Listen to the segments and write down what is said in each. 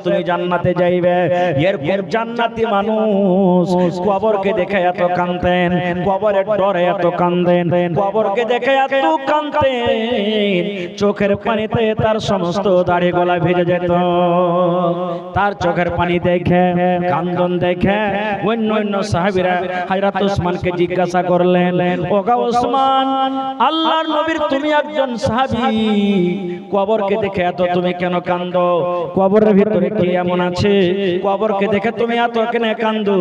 তুমি জান্নাতে যাইবে। এরকম জান্নাতি মানুষ কবরকে দেখে এত কাঁদতেন, কবরের ডরে এত কাঁদেন, কবরকে দেখে এত কাঁদতেন, চোখের পানিতে তার সমস্ত দাড়ি গলা ভিজে যেত। তার চোখের পানি দেখে, কান্দন দেখে অন্য সাহাবীরা হযরত ওসমানকে জিজ্ঞাসা করলেন, ওগো ওসমান, আল্লাহর নবীর তুমি একজন সাহাবী, কবরকে দেখে এত তুমি কেন কান্দো? কবরের ভিতরে কি এমন আছে কবরকে দেখে তুমি এত কেন কান্দো?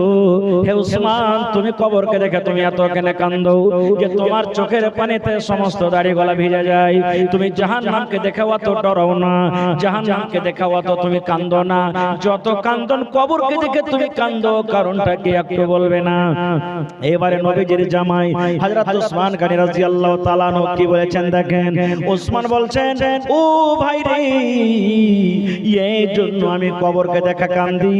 হে ওসমান, তুমি কবরকে দেখে তুমি এত কেন কান্দো যে তোমার চোখের পানিতে সমস্ত দাড়ি গলা ভিজে যায়? তুমি জাহান্নামকে দেখে অত ডরো না, জাহান্নামকে দেখে অত তুমি কান্দো না, যত কান্দন কবরকে দেখে তুমি কান্দো, কারণটা কি একটু বলবে না? এবারে নবীজির জামাই হযরত ওসমান গনি রাদিয়াল্লাহু তাআলা আনহু কি বলেছেন দেখেন। ওসমান বলছেন, ও ভাই রে, এই জন্য আমি কবরকে দেখা কান্দি।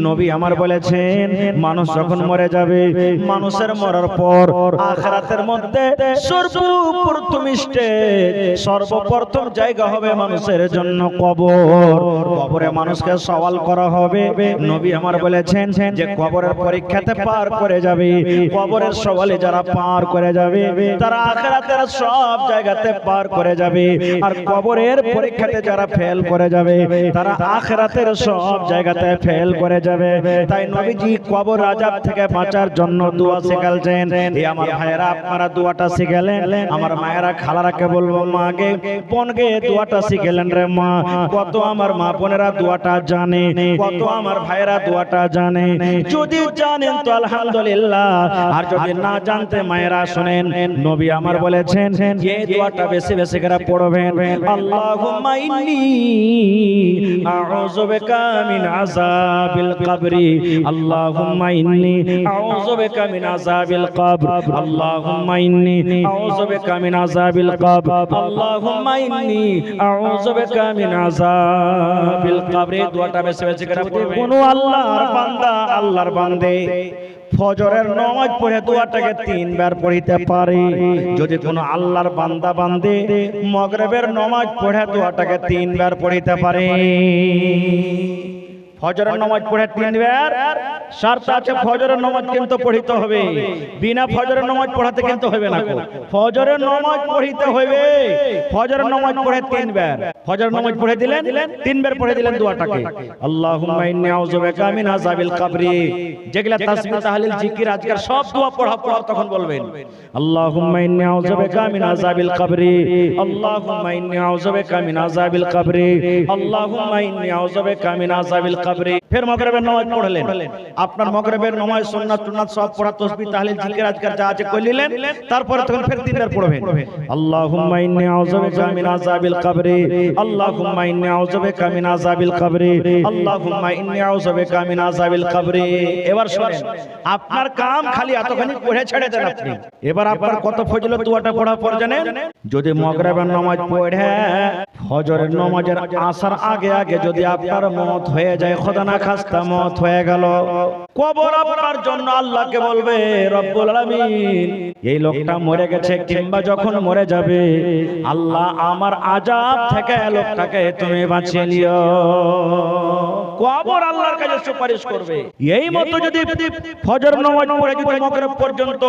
নবী আমার বলেছেন, মানুষ যখন মরে যাবে, মানুষের মরার পর আখিরাতের মধ্যে সর্বপ্রথম স্টেজ, সর্বপ্রথম জায়গা হবে মানুষের জন্য কবর। কবরে মানুষকে সওয়াল করা হবে। নবী আমার বলেছেন যে কবরের পরীক্ষাতে পার করে যাবে, কবরের সওয়ালে যারা পার করে যাবে তারা আখিরাতের সব জায়গাতে পার করে যাবে, আর কবরের পরীক্ষাতে যারা ফেল করে যাবে তারা আখিরাতের সব জায়গাতে ফেল করে যাবে। তাই নবীজি কবর আযাব থেকে বাঁচার জন্য দোয়া শিখালেন। এই আমার ভাইয়েরা, আপনারা দোয়াটা শিখালেন। আমার মায়েরা খালারাকে বলবো, মাকে বোনকে দোয়াটা শিখালেন রে মা। কত আমার মা বোনেরা দোয়াটা জানে, কত আমার ভাইয়েরা দোয়াটা জানে। যদি জানেন তো আলহামদুলিল্লাহ, আর যদি না জানতে মায়েরা শুনেন, নবী আমার বলেছেন এই দোয়াটা বেশি বেশি করে পড়বেন। আল্লাহুম্মা ইন্নী আউযু বিকা মিন আযাবিল কবরি, আল্লাহুম্মা ইন্নী আউযু বিকা মিন আযাবিল কবর, আল্লাহুম্মা ইন্নী আউযু বিকা মিন আযাবিল কবর, আল্লাহুম্মা ইন্নী আউযু বিকা মিন আযাবিল কবর। দোয়াটা বেশি বেশি করে পড়বেন। কোন আল্লাহর বান্দা, আল্লাহর বান্দে ফজরের নামাজ পড়ে দোয়াটাকে 3 বার পড়িতে পারে, যদি কোন আল্লাহর বান্দা বান্দে মাগরিবের নামাজ পড়ে দোয়াটাকে 3 বার পড়িতে পারে। ফজরের নামাজ পড়ে 3 বার, শর্ত আছে ফজরের নামাজ কিন্তু পড়িতে হবে, বিনা ফজরের নামাজ পড়াতে কিন্তু হবে না। ফজরের নামাজ পড়িতে হবে, ফজরের নামাজ পড়ে 3 বার, ফজরের নামাজ পড়ে দিলেন 3 বার পড়ে দিলেন দোয়াটাকে। আল্লাহুম্মা ইন্নী আউযু বিকা মিন আযাবিল কবরি, যেগুলা তাসবিহ তাহলিল জিকির আজকাল সব দোয়া পড়া তখন বলবেন। আল্লাহুম্মা ইন্নী আউযু বিকা মিন আযাবিল কবরি, আল্লাহুম্মা ইন্নী আউযু বিকা মিন আযাবিল কবরি, আল্লাহুম্মা ইন্নী আউযু বিকা মিন আযাবিল কবরি। ফের মাগরিবের নামাজ পড়লেন, আপনার মাগরিবের নামাজ সুন্নাত টুন্নাত সব পড়া, তাসবিহ তাহলিল জিকির আজকাল যা আছে কইলেন, তারপরে তখন ফের 3 বার পড়বেন। আল্লাহুম্মা ইন্নী আউযু বিকা মিন আযাবিল কবরি, আল্লাহুম্মা ইন্নী আউযু বিকা মিন আযাবিল কবরি, আল্লাহুম্মা ইন্নী আউযু বিকা মিন আযাবিল কবরি। এবার শুনেন, আপনার কাম খালি এতখানি পড়ে ছেড়ে দেন আপনি। এবার আপনার কত ফজিলত দোয়াটা পড়ার পর জানেন, যদি মাগরিবের নামাজ পড়ে ফজরের নামাজের আসার আগে আগে যদি আপনার মওত হয়ে যায়, খোদা না খাস্তা মওত হয়ে গেল, কবর আপনার জন্য আল্লাহকে বলবে, রব্বুল আলামিন এই লোকটা মরে গেছে কিংবা যখন মরে যাবে, আল্লাহ আমার আযাব থেকে লোকটাকে তুমি বাঁচিয়ে নিও। কবর আল্লাহর কাছে সুপারিশ করবে। এই মতো যদি ফজর নামাজ পড়ে যদি মাগরিব পর্যন্ত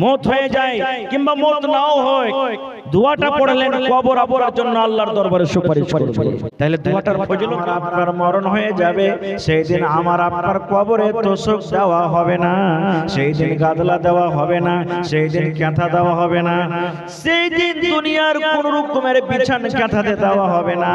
মওত হয়ে যায় কিংবা মওত নাও হয়, দোয়াটা পড়লেন, কবর আপনার জন্য আল্লাহর দরবারে সুপারিশ করবে। তাহলে দোয়াটার ফজিলত, আপনার মরণ হয়ে যাবে সেই দিন আমার আপনার কবরে তোষক দেওয়া হবে না, সেই দিন গাদলা দেওয়া হবে না, সেই দিন কাঁথা দেওয়া হবে না, সেই দিন দুনিয়ার কোন রকমের বিছানা কাঁথাতে দেওয়া হবে না।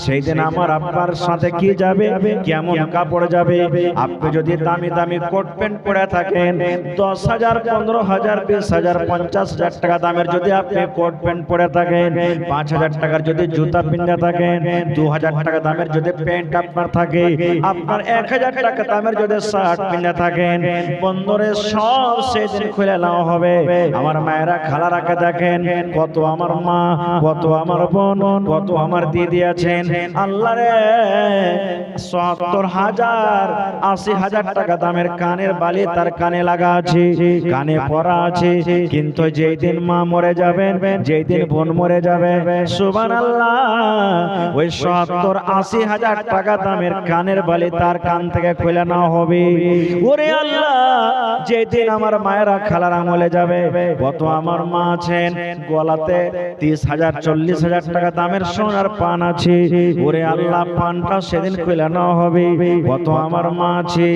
সেই দিন আমার আপনার সাথে কি যাবে, কেমন কাপড় যাবে? আপনি যদি দামি দামি কোট প্যান্ট পরে থাকেন, 10,000, 15,000, 20,000, 50,000 টাকা দামের যদি আপনি কোট প্যান্ট পরে থাকেন, 5,000 টাকার যদি জুতা পিন্দে থাকেন, 2,000 টাকা দামের যদি প্যান্ট আপনার থাকে, আপনার 1,000 টাকা দামের যদি শার্ট পিন্দে থাকেন, বন্ধরে সব সেদিন খুলে নেওয়া হবে। আমার মায়েরা খালারাকে দেখেন, কত আমার মা, কত আমার বোন, কত আমার দিদি আছেন, আল্লাহ রে 70,000 80,000 টাকা দামের কানের বালি তার কানে লাগা আছে, কানে পরা আছে। কিন্তু যেই দিন মা মরে যাবেন, যেই দিন বোন মরে যাবে, সুবহানাল্লাহ, ওই 70-80,000 টাকা দামের কানের বালি তার কান থেকে খুলে নেওয়া হবে। ওরে আল্লাহ, যেই দিন আমার মায়েরা খালারা মরে যাবে, কত আমার মা আছেন গলাতে 30,000 40,000 টাকা দামের সোনার পান আছে। ওরে আল্লাহ, পানটা সেদিন খুলে নেওয়া হবে। কত আমার মা আছে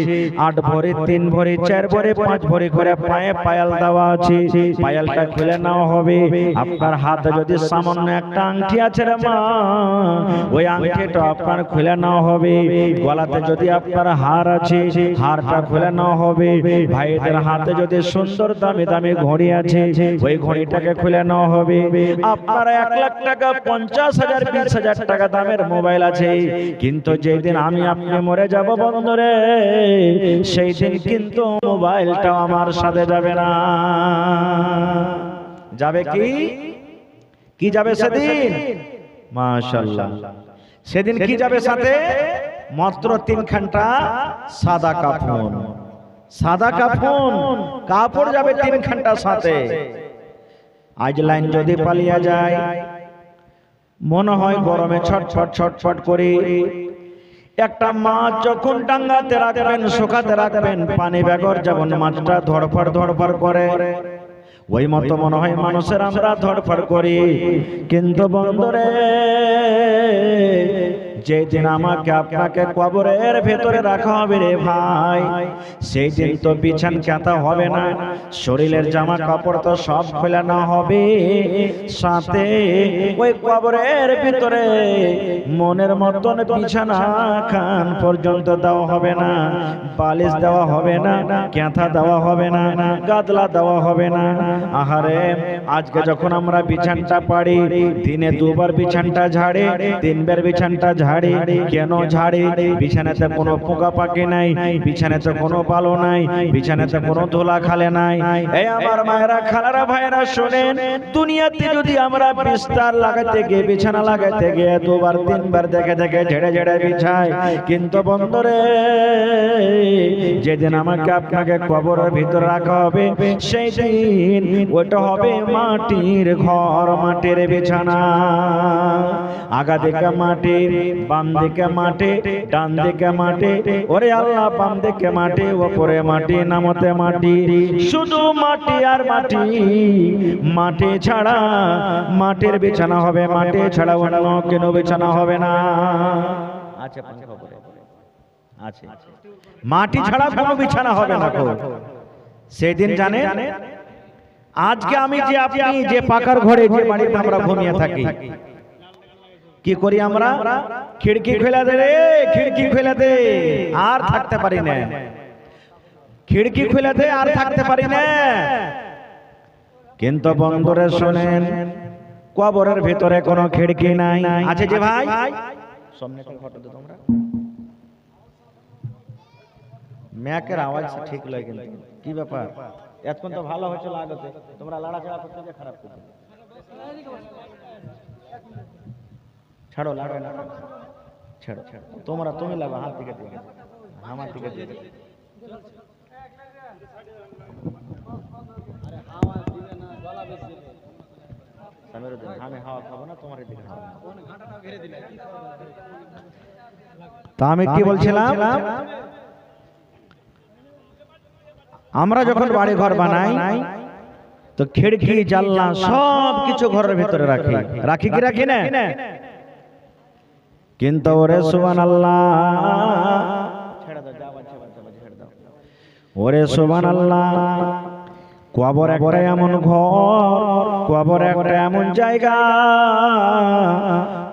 8 ভরি 3 ভরি 4 ভরি 5 ভরি করে পায়ে পায়াল দেওয়া আছে, পায়ালটা খুলে নেওয়া হবে। আপনার হাতে যদি সামান্য একটা আংটি আছে রে মা, ওই আংটিটা আপনার খুলে নেওয়া হবে। গলাতে যদি আপনার হার আছে, হারটা খুলে নেওয়া হবে। ভাইদের হাতে যদি সুন্দর দামি দামি ঘড়ি আছে, ওই ঘড়িটাকে খুলে নেওয়া হবে। আপনার 1 লাখ টাকা 50,000 20,000 টাকা দামের মোবাইল আছে, কিন্তু যেই দিন আমি আপনি মরে যাব বন্ধুরে, সেই দিন কিন্তু মোবাইলটা আমার সাথে যাবে না। যাবে কি কি যাবে সেদিন? মাশাআল্লাহ, সেদিন কি যাবে সাথে? মাত্র 3 ঘন্টা সাদা কাফন, সাদা কাফন কাপড় যাবে 3 ঘন্টা সাথে। আজ লাইন যদি পালিয়ে যায়, মনে হয় গরমে ছটফট ছটফট করে। একটা মাছ যখন ডাঙ্গাতে রাখবেন, শুকাতে রাখবেন, পানি বেগর যেমন মাছটা ধড়ফড় ধড়ফড় করে, ওই মতো মনে হয় মানুষের আমরা ধড়ফড় করি। কিন্তু বন্ধুরে, যেদিন আমাকে আপনাকে কবরের ভেতরে রাখা হবে রে ভাই, সেই দিন তো বিছান কাঁথা হবে না, শরীরের জামা কাপড় তো সব খুলে না হবে। সাথে ওই কবরের ভিতরে মনের মতন বিছানা খান পর্যন্ত দেওয়া হবে না, বালিশ দেওয়া হবে না, কাঁথা দেওয়া হবে না, গাদলা দেওয়া হবে না। আহারে, আজকে যখন আমরা বিছানটা পাড়ি, দিনে 2 বার বিছানটা ঝাড়ি, 3 বার বিছানটা ঝাড়ি। কেন ঝাড়ি? বিছানাতে কোনো পোকা পাখি নাই, বিছানাতে কোনো বালো নাই, বিছানাতে কোনো ধুলা খালে নাই। এই আমার মায়েরা খালারা ভাইরা শুনেন, দুনিয়াতে যদি আমরা বিস্তার লাগাতে গিয়ে, বিছানা লাগাতে গিয়ে 2 বার 3 বার দেখে দেখে ঝেড়ে ঝেড়ে বিছাই, কিন্তু বন্ধুরে, যেদিন আমাকে আপনাকে কবরের ভিতর রাখা হবে, সেই দিন ওটা হবে মাটির ঘর, মাটির বিছানা। আগা দিকে মাটি, বাম দিকে মাটি, ডান দিকে মাটি। ওরে আল্লাহ, বাম দিকে মাটি, ওপরে মাটি, নামতে মাটি, শুধু মাটি আর মাটি। মাটি ছাড়া মাটির বিছানা হবে, মাটি ছাড়া অন্য কোনো বিছানা হবে না। আছে আছে, মাটি ছাড়া কোনো বিছানা হবে না। সেদিন জানেন, আজকে আমি যে আপনি যে পাকার ঘরে, যে বাড়িতে আমরা ঘুমিয়ে থাকি, কি করি আমরা? খিড়কি খুলে দে রে, খিড়কি খুলে দে, আর থাকতে পারি না। খিড়কি খুলে দে, আর থাকতে পারি না। কিন্তু বন্ধুরা শুনেন, কবরের ভিতরে কোনো খিড়কি নাই। আছে যে ভাই, সামনে ফটো দাও তোমরা। ম্যাকের আওয়াজ ঠিক লাগে, কিন্তু কি ব্যাপার? এতক্ষণ তো ভালো হয়েছিল আগতে, তোমরা লাড়াচাড়া করতে গিয়ে খারাপ করতে। ছাড়ো, লাগবে না, ছাড়ো ছাড়ো, তোমরা তুমি লাগো, হাত দিকে দিকে, আমার দিকে দিকে। আমি হাওয়া খাবো না, তোমার দিকে খাবো। তা আমি কি বলছিলাম, আমরা যখন বাড়ি ঘর বানাই, তো খিড়কি জানলা সব কিছু ঘরের ভিতরে রাখি, রাখি কি রাখি না? কিন্তু ওরে সুবহানাল্লাহ, ওরে সুবহানাল্লাহ, কবর একটা এমন ঘর, কবর একটা এমন জায়গা,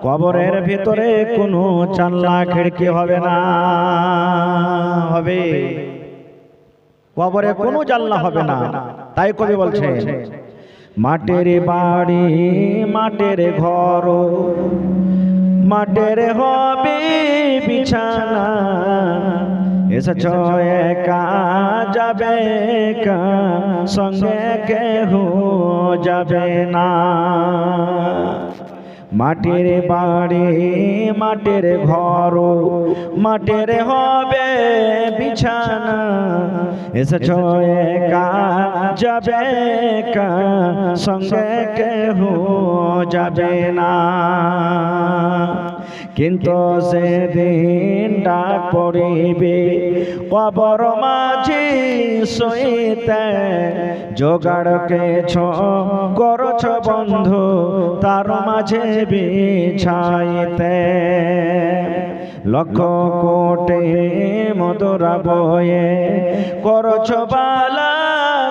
কবরের ভিতরে কোনো জানলা খিড়কি হবে না। হবে? কবরে কোনো জানলা হবে না। তাই কবি বলছে, মাটির বাড়ি মাটির ঘর, মাটির হবে বিছানা, এসেছ একা যাবে একা, সঙ্গে কেহ যাবে না। মাটির বাড়ি মাটির ঘর মাটির হবে বিছানা এসেছো একা যাবে একা সঙ্গে কেহ যাবে না কিন্তু সেদিন ডাক পড়িবে কবর মাঝি সইতে জোগাড় কেছ করছ বন্ধু তার মাঝে বিছাইতে লক্ষ কোটি মধুরা বয়ে করছ বালা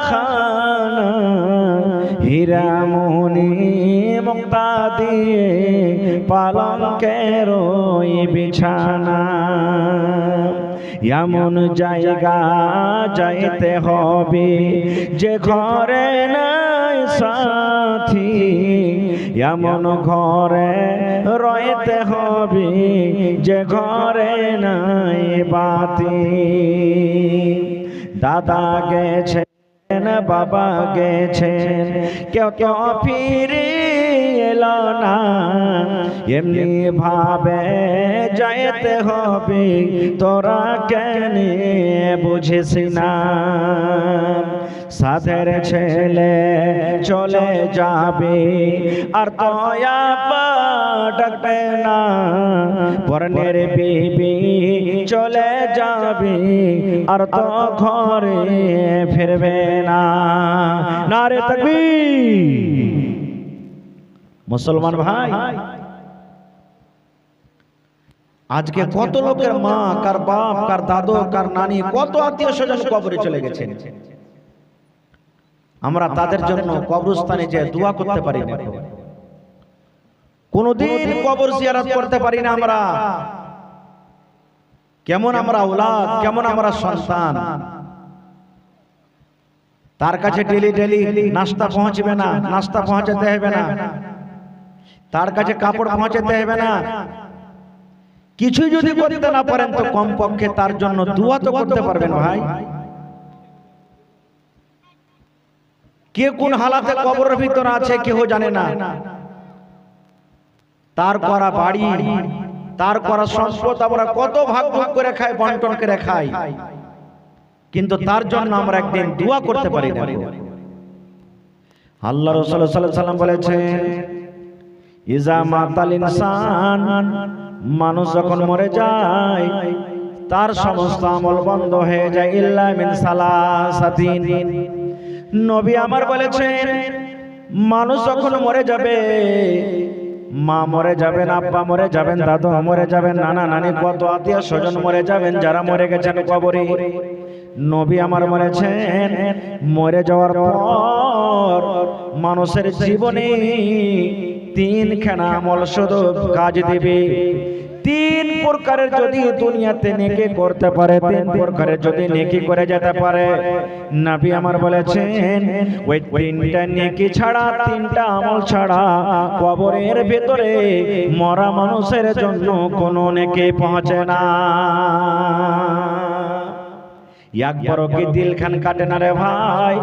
খানা হীরা মণি মুক্তা দিয়ে পালঙ্কের ওই বিছানা এমন জায়গা যাইতে হবে যে ঘরে নাই সাথী এমন ঘরে রইতে হবে যে ঘরে নাই বাতি দাদা গেছে বাবা গেছেন কেউ কেউ ফিরে এলো না এমনি ভাবে যাইতে হবে তোরা কেন বুঝিস না সাথের ছেলে চলে যাবে আর তোয়া ডাকবে না পরনের বিবি চলে যাবে আর তো ঘরে ফিরবে না নারে তাকবীর মুসলমান ভাই আজকে কত লোকের মা কার বাপ কার দাদু কার নানি কত আত্মীয় স্বজন কবরে চলে গেছেন আমরা তাদের জন্য কবরস্থানে যে দোয়া করতে পারি না কোনদিন কবর জিয়ারত করতে পারি না আমরা কেমন আমরা আওলাদ কেমন আমরা সন্তান তার কাছে ডেলি ডেলি নাস্তা পৌঁছবে না নাস্তা পৌঁছাতে হবে না তার কাছে কাপড় পৌঁছাতে হবে না কিছু যদি করতে না পারেন তো কমপক্ষে তার জন্য দোয়া তো করতে পারবেন ভাই কে কোন হালাতে কবরের ভিতরে আছে কেউ জানে না তার করা বাড়ি তার করা সম্পদ আমরা কত ভাগ ভাগ করে খাই বন্টন করে খাই কিন্তু তার জন্য আমরা একদিন দোয়া করতে পারি না আল্লাহ রাসূল সাল্লাল্লাহু আলাইহি ওয়াসাল্লাম বলেছেন ইজা মাতাল ইনসান মানুষ যখন মরে যায় তার সমস্ত আমল বন্ধ হয়ে যায় ইল্লা মিন সালাসাতিন নবী আমার বলেছেন মানুষ যখন মরে যাবে মা মরে যাবেন আব্বা মরে যাবেন দাদু মরে যাবেন নানা নানি কত আত্মীয় স্বজন মরে যাবেন যারা মরে গেছেন কবরে নবী আমার বলেছেন মরে যাওয়ার পর মানুষের জীবনে তিনখানা আমল শুধু কাজ দিবে তিন প্রকারের যদি দুনিয়াতে নেকি করতে পারে তিন প্রকারের যদি নেকি করে যেতে পারে নবী আমার বলেছেন ওই তিনটা নেকি ছাড়া তিনটা আমল ছাড়া কবরের ভিতরে মরা মানুষের জন্য কোনো নেকি পৌঁছে না একবারও কি দিল খান কাটে না রে ভাই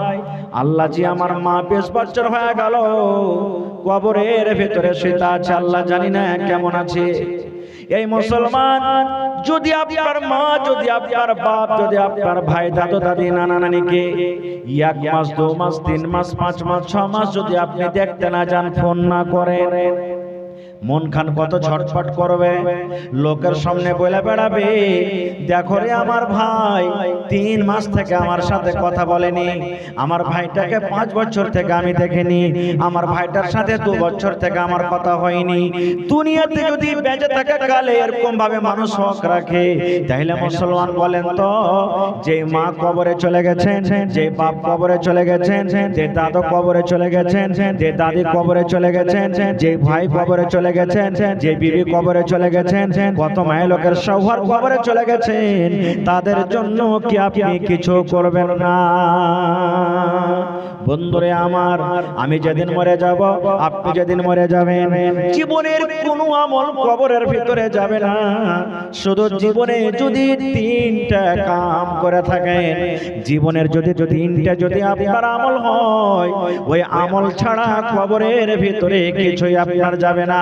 আল্লাহ জি আমার মা 20 বছর হয়ে গেল কবরের ভিতরে শুয়ে আছে আল্লাহ জানি না কেমন আছে এই মুসলমান যদি আপনার মা যদি আপনার বাপ যদি আপনার ভাই দাদু দাদি নানা নানিকে 1 মাস 2 মাস 3 মাস 5 মাস 6 মাস যদি আপনি দেখতে না যান ফোন না করেন মন খান কত ছটফট করবে লোকের সামনে বলে বেড়াবে দেখো রে আমার ভাই 3 মাস থেকে আমার সাথে কথা বলেনি আমার ভাইটাকে 5 বছর থেকে আমি দেখিনি আমার ভাইটার সাথে 2 বছর থেকে আমার কথা হয়নি দুনিয়াতে যদি বেঁচে থাকা কালে এরকম ভাবে মানুষ হক রাখে তাহলে মুসলমান বলেন তো যে মা কবরে চলে গেছেন যে বাপ কবরে চলে গেছেন যে দাদু কবরে চলে গেছেন যে দাদি কবরে চলে গেছেন যে ভাই কবরে চলে গেছেন যে বিবি কবরে চলে গেছেন কত মায়ের লোকের শৌহর কবরে চলে গেছেন তাদের জন্য কি আপনি কিছু করবেন না বন্ধুরে আমার আমি যেদিন মরে যাব আপনি যেদিন মরে যাবেন জীবনের কোনো আমল কবরের ভিতরে যাবে না শুধু জীবনে যদি 3টা কাম করে থাকেন জীবনের যদি 3টা যদি আপনার আমল হয় ওই আমল ছাড়া কবরের ভিতরে কিছুই আপনার যাবে না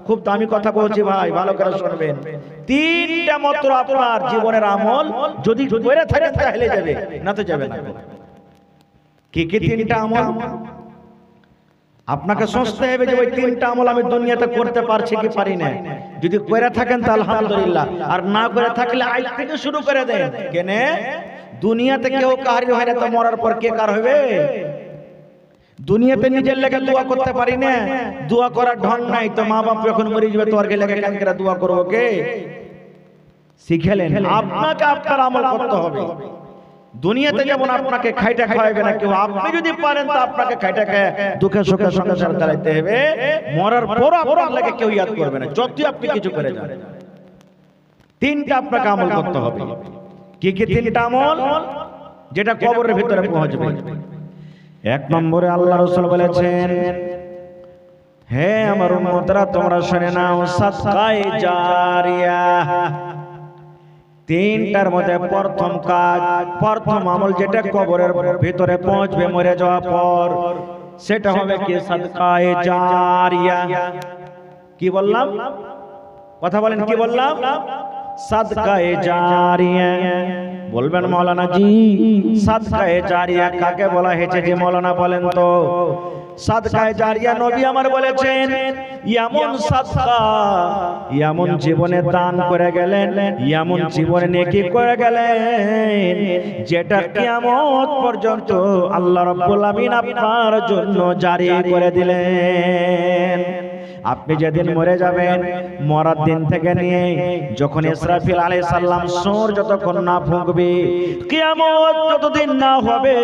খুব দামি কথা বলছি ভাই, ভালো করে শুনবেন। তিনটা মাত্র আপনার জীবনের আমল যদি করে থাকেন তাহলে যাবে, না তো যাবে না। কি কি তিনটা আমল? আপনাকে সোচতে হবে যে ওই তিনটা আমল আমি দুনিয়াতে করতে পারছি কি পারি না। যদি করে থাকেন তো আলহামদুলিল্লাহ, আর না করে থাকলে আজ থেকে শুরু করে দেন। কেনে দুনিয়াতে কেউ কাহারি হয় না, তো মরার পর কে কার হবে? দুনিয়াতে নিজের লেগে দোয়া করতে পারি না, দোয়া করার ঢং নাই, তো মা বাপ যখন মরে যাবে তো আর লেগে কেন করে দোয়া করবো কে? শিখেলেন আপনাকে আপনার আমল করতে হবে। দুনিয়াতে যেমন আপনাকে খাইটা খাওয়াবে না কেউ, আপনি যদি পারেন তো আপনাকে খাইটা খায় দুঃখে সুখে সংসার চালাতে হবে। মরার পর আপনার লাগে কেউ ইয়াদ করবে না, যতই আপনি কিছু করে যান। তিনটা আপনাকে আমল করতে হবে। কি কি তিনটা আমল যেটা কবরের ভিতরে পৌঁছবে? এক নম্বরে আল্লাহ রাসূল বলেছেন, হে আমার উম্মতরা তোমরা শুনে নাও, সাদকায়ে জারিয়া। তিনটার মধ্যে প্রথম কাজ, প্রথম আমল যেটা কবরের ভিতরে পৌঁছবে মরে যাওয়ার পর, সেটা হবে কি? সাদকায়ে জারিয়া। কি বললাম? কথা বলেন, কি বললাম? সাদকায়ে জারিয়া। বলবেন মাওলানা জি সাদকায়ে জারিয়া কাকে বলা হয়েছে যে মৌলানা বলেন তো? সাদকায়ে জারিয়া নবী আমার বলেছেন এমন সাদকা, এমন জীবনে দান করে গেলেন, এমন জীবনে নেকি করে গেলেন, যেটা কিয়ামত পর্যন্ত আল্লাহ রাব্বুল আমিন আপনার জন্য জারি করে দিলেন। আপনি যেদিন মরে যাবেন, মরার দিন থেকে নিয়ে যখন ইসরাফিল আলাইহিস সালাম সূর যতক্ষণ না ফুঁকবে, কিয়ামত যতদিন না হবে,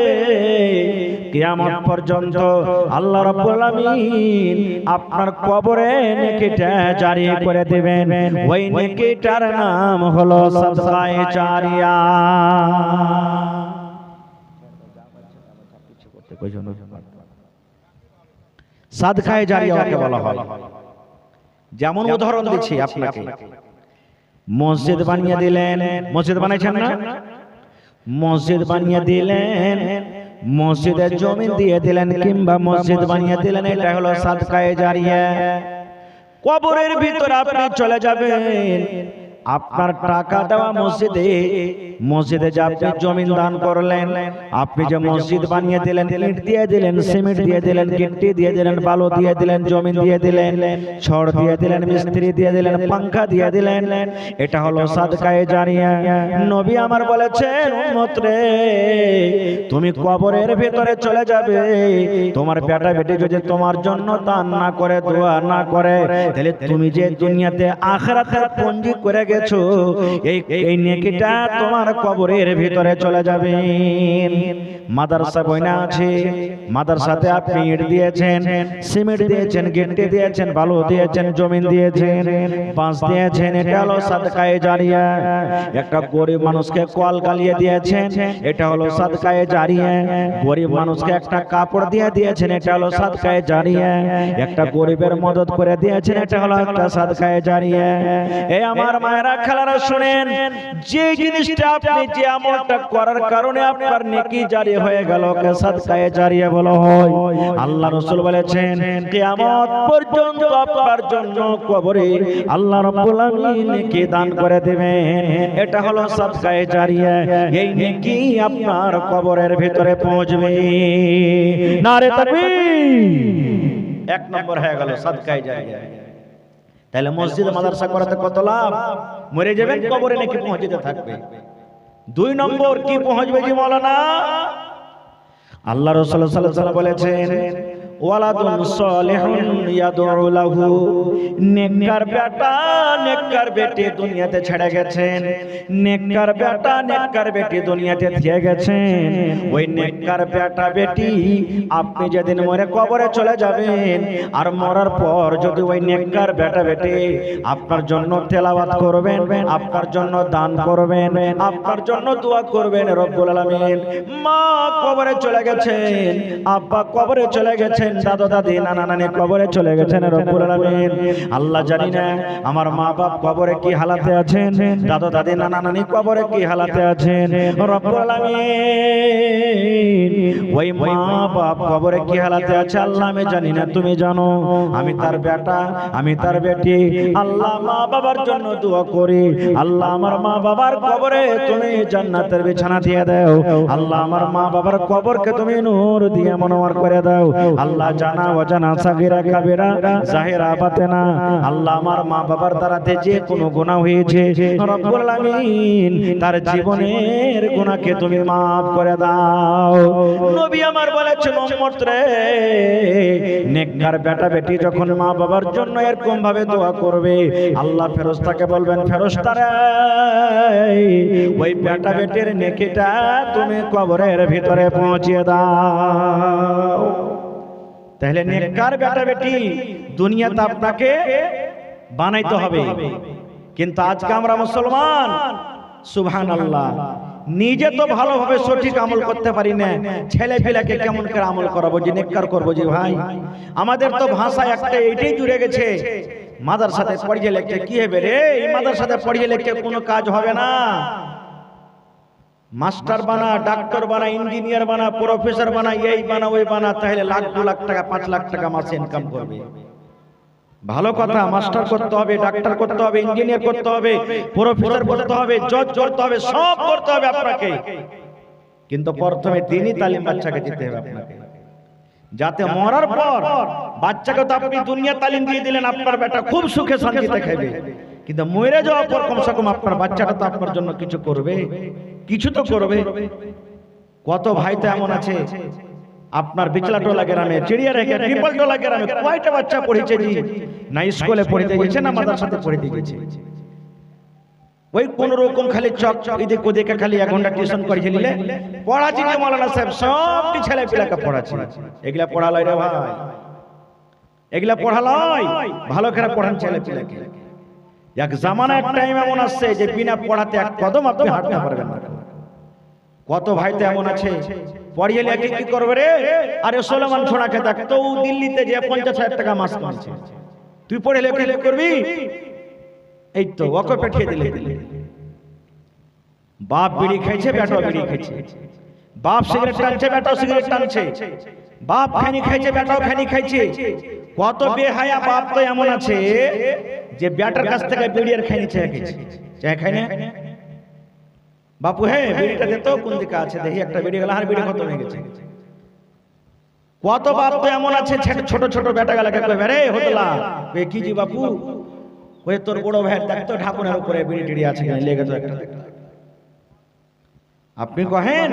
কিয়ামত পর্যন্ত আল্লাহ রাব্বুল আমিন আপনার কবরে নেকিটা জারি করে দেবেন। ওই নেকিটার নাম হলো সাদকায়ে জারিয়া। সাদকায়ে জারিয়াকে বলা হয়। যেমন উদাহরণ দিচ্ছি আপনাকে, মসজিদ বানিয়ে দিলেন, মসজিদ বানাইছেন না? মসজিদ বানিয়ে দিলেন, মসজিদের জমি দিয়ে দিলেন, কিংবা মসজিদ বানিয়ে দিলেন, এটা হলো সাদকায়ে জারিয়া। কবরের ভিতরে আপনি চলে যাবেন, আপনার টাকা দেওয়া মসজিদে, মসজিদে যে আপনি জমিন দান করলেন, আপনি যে মসজিদ বানিয়ে দিলেন, ইট দিয়ে দিলেন, সিমেন্ট দিয়ে দিলেন, গিট্টি দিয়ে দিলেন, বালু দিয়ে দিলেন, জমিন দিয়ে দিলেন, ছড় দিয়ে দিলেন, মিস্ত্রি দিয়ে দিলেন, পাঙ্খা দিয়ে দিলেন, এটা হলো সাদকায়ে জারিয়া। নবী আমার বলেছেন, উম্মত রে তুমি কবরের ভিতরে চলে যাবে, তোমার বেটা বেটি যদি তোমার জন্য দান না করে, দোয়া না করে, তাহলে তুমি যে দুনিয়াতে আখিরাতের পুঁজি করে গেছো, এই নেকিটা তোমার কবরের ভিতরে চলে যাবে। মাদ্রাসা বইনা আছে, মাদ্রাসাতে আপনি ইট দিয়েছেন, সিমেন্ট দিয়েছেন, গিট্টি দিয়েছেন, বালু দিয়েছেন, জমিন দিয়েছেন, বাঁশ দিয়েছেন, এটা হলো সাদকায়ে জারিয়া। একটা গরিব মানুষকে কল গালিয়ে দিয়েছেন, এটা হলো সাদকায়ে জারিয়া। গরিব মানুষকে একটা কাপড় দিয়ে দিয়েছেন, এটা হলো সাদকায়ে জারিয়া। একটা গরিবের মদত করে দিয়েছেন, এটা হলো একটা সাদকায়ে জারিয়া। এই আমার মায়েরা খালারা শুনেন, যে জিনিসটা আপনি যে আমলটা করার কারণে আপনার নেকি জারি হয়ে গেল, কে সাদকায়ে জারিয়া বলা হয়। আল্লাহ রাসূল বলেছেন, কিয়ামত পর্যন্ত আপনার জন্য কবরে আল্লাহ রাব্বুল আমিন নেকি দান করে দেবেন, এটা হলো সাদকায়ে জারিয়া। এই নেকি আপনার কবরের ভিতরে পৌঁছবে। নারে তাকবীর। এক নম্বর হয়ে গেল সাদকায়ে জারিয়া। তাহলে মসজিদ মাদ্রাসা করাতে কত লাভ? মরে যাবেন, কবরে নাকি পৌঁছতে থাকবে। দুই নম্বর কি পৌঁছবে জি মাওলানা? আল্লাহ রাসূল সাল্লাল্লাহু আলাইহি ওয়াসাল্লাম বলেছেন, ওয়ালাদুন সালিহুন ইয়াদউ লাহু। নেককার বেটা নেককার বেটি দুনিয়াতে ছেড়ে গেছেন, নেককার বেটা নেককার বেটি দুনিয়াতে দিয়ে গেছেন। ওই নেককার বেটা বেটি আপনি যেদিন মরে কবরে চলে যাবেন, আর মরার পর যদি ওই নেককার বেটা বেটি আপনার জন্য তেলাওয়াত করবেন, আপনার জন্য দান করবেন, আপনার জন্য দোয়া করবেন, রব্বুল আলামিন মা কবরে চলে গেছেন, আব্বা কবরে চলে গেছেন, গেছেন, দাদা দাদি নানা নানি কবরে চলে গেছেন রব্বুল আলামিন। আল্লাহ জানি না আমার মা বাপ কবরে কি হালাতে আছেন, দাদা দাদি নানা নানি কবরে কি হালাতে আছেন রব্বুল আলামিন। ওই মা বাপ কবরে কি হালাতে আছে আল্লাহ আমি জানি না, তুমি জানো। আমি তার বেটা, আমি তার বেটি, আল্লাহ মা বাবার জন্য দোয়া করি, আল্লাহ আমার মা বাবার কবরে তুমি জান্নাতের বিছানা দিয়ে দাও, আল্লাহ আমার মা বাবার কবরকে তুমি নূর দিয়ে মনোয়ার করে দাও। আল্লাহ জানা অজানা সাগীরা কাবিরা জাহিরা বাতেনা, আল্লাহ আমার মা বাবার দ্বারাতে যে কোনো গুনাহ হয়েছে রব্বুল আলামিন তার জীবনের গুনাহকে তুমি maaf করে দাও। নবী আমার বলেছেন উম্মত রে, নেককার বেটা বেটি যখন মা বাবার জন্য এরকম ভাবে দোয়া করবে আল্লাহ ফেরেশতাকে বলবেন, ফেরেশতারা ওই বেটা বেটির নেকিটা তুমি কবরের ভিতরে পৌঁছিয়ে দাও। তাহলে নেককার বেটা বেটি দুনিয়াতে আপনাকে বানাইতে হবে, কিন্তু আজকে আমরা মুসলমান সুবহানাল্লাহ নিজে তো ভালোভাবে সঠিক আমল করতে পারি না, ছেলে পেলেকে কেমন করে আমল করাবো যে নেককার করবো যে ভাই। আমাদের তো ভাষা একটা এইটাই জুড়ে গেছে, মাদ্রাসাতে পড়িয়ে লিখতে কি হবে রে, এই মাদ্রাসাতে পড়িয়ে লিখতে কোনো কাজ হবে না, মাস্টার বানা, ডাক্তার বানা, ইঞ্জিনিয়ার বানা, প্রফেসর বানা, এই বানা ওই বানা, তাহলে লাখ 2 লাখ টাকা 5 লাখ টাকা মাসে ইনকাম করবে। ভালো কথা, মাস্টার করতে হবে, ডাক্তার করতে হবে, ইঞ্জিনিয়ার করতে হবে, প্রফেসর করতে হবে, জজ করতে হবে, সব করতে হবে আপনাকে, কিন্তু প্রথমে দিনই তালিম বাচ্চাকে দিতে হবে আপনাকে, যাতে মরার পর বাচ্চাকে তো আপনি দুনিয়া তালিম দিয়ে দিলেন, আপনার বেটা খুব সুখে শান্তিতে খাবে, কিন্তু মরে যাওয়ার পর কমসে কম আপনার বাচ্চাটা তো আপনার জন্য কিছু করবে, কিছু তো করবে। কত ভাই তো এমন আছে আপনার বিচলাটোলা গ্রামে, চিড়িয়ারেখা পিপলটোলা গ্রামে কয়টা বাচ্চা পড়েছে জি, না স্কুলে পড়তে গেছে না মাদ্রাসাতে পড়তে গেছে, ওই কোন রকম খালি চক এদিক ওদিকে খালি 1 ঘন্টা টিউশন করেছে নিলে পড়াচ্ছি না মাওলানা সাহেব, সবটি ছেলে পিলাকে পড়াচ্ছি। এগুলা পড়া লয় রে ভাই, এগুলা পড়া লয়, ভালো করে পড়ান ছেলে পিলাকে। এক জামানা এক টাইম এমন আসছে যে বিনা পড়াতে এক কদম আপনি হাঁটতে পারবেন না। কত ভাই তো এমন আছে পড়িয়ে লেগে কি করবে রে, আরে সোলেমান ছোড়াকে দেখ তো দিল্লিতে যে 50,000 টাকা মাস কামাচ্ছে, তুই পড়ে লেগে করবি, এই তো ওকে পাঠিয়ে দিলে। বাপ বিড়ি খাইছে, বেটাও বিড়ি খাইছে, বাপ সিগারেট টানছে, বেটাও সিগারেট টানছে, বাপ খানি খাইছে, বেটাও খানি খাইছে। কত বেহায়া বাপ তো এমন আছে যে বেটার কাছ থেকে বিড়ি আর খাইনি চেয়ে গেছে, চেয়ে খাই না বাপু, হ্যাঁ বিড়িটা দে তো, কোন দিকে আছে দেখি, একটা বিড়ি গেল আর বিড়ি খতম হয়ে গেছে। কত বাপ তো এমন আছে ছোট ছোট বেটা গেলাকে কইবে রে হতলা বে কি জি বাপু, কই তোর বড় ভাই দেখ তো ঢাকুনের উপরে বিড়ি টিড়ি আছে কিনা, লেগে তো একটা। আপনি কহেন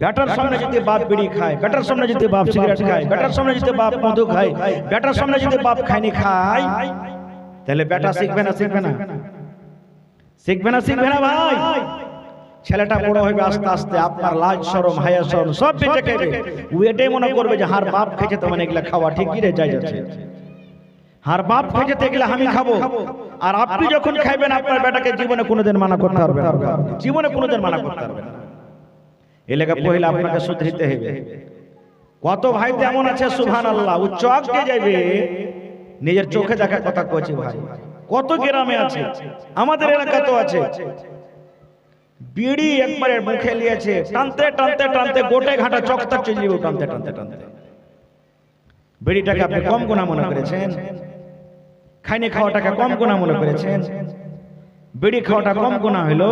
বেটার সামনে যদি বাপ বিড়ি খায়, বেটার সামনে যদি বাপ সিগারেট খায়, বেটার সামনে যদি বাপ মধু খায়, বেটার সামনে যদি বাপ খায়নি খায়, তাহলে বেটা শিখবে না? শিখবে না? শিখবে না? শিখবে না ভাই। ছেলেটা বড় হবে আস্তে আস্তে, আপনার লাজ শরম হায়া শরম সব বেঁচে খাবে, ও এটাই মনে করবে যে হার বাপ খেয়েছে তো মানে এগুলা খাওয়া ঠিক রে যাই যাচ্ছে, হার বাপ খেয়েছে তো এগুলা আমি খাবো। আর আপনি যখন খাইবেন আপনার বেটাকে জীবনে কোনোদিন মানা করতে পারবেন না, জীবনে কোনোদিন মানা করতে পারবেন না। এই লেগে পহিলা আপনাকে শুধরিতে হবে। কত ভাই তেমন আছে সুবহানাল্লাহ, ও চোখ দিয়ে যাবে, নিজের চোখে দেখা কথা কইছি ভাই, কত গ্রামে আছে, আমাদের এলাকাতেও আছে, বিড়ি একবারে মুখে নিয়েছে, টানতে টানতে টানতে গোটে ঘাটা চকটা চলে যাবে, টানতে টানতে টানতে। বিড়িটাকে আপনি কম গুনাহ মনে করেছেন? খাইনি খাওয়াটাকে কম গুনাহ মনে করেছেন? বিড়ি খাওয়াটা কম গুনাহ হলো?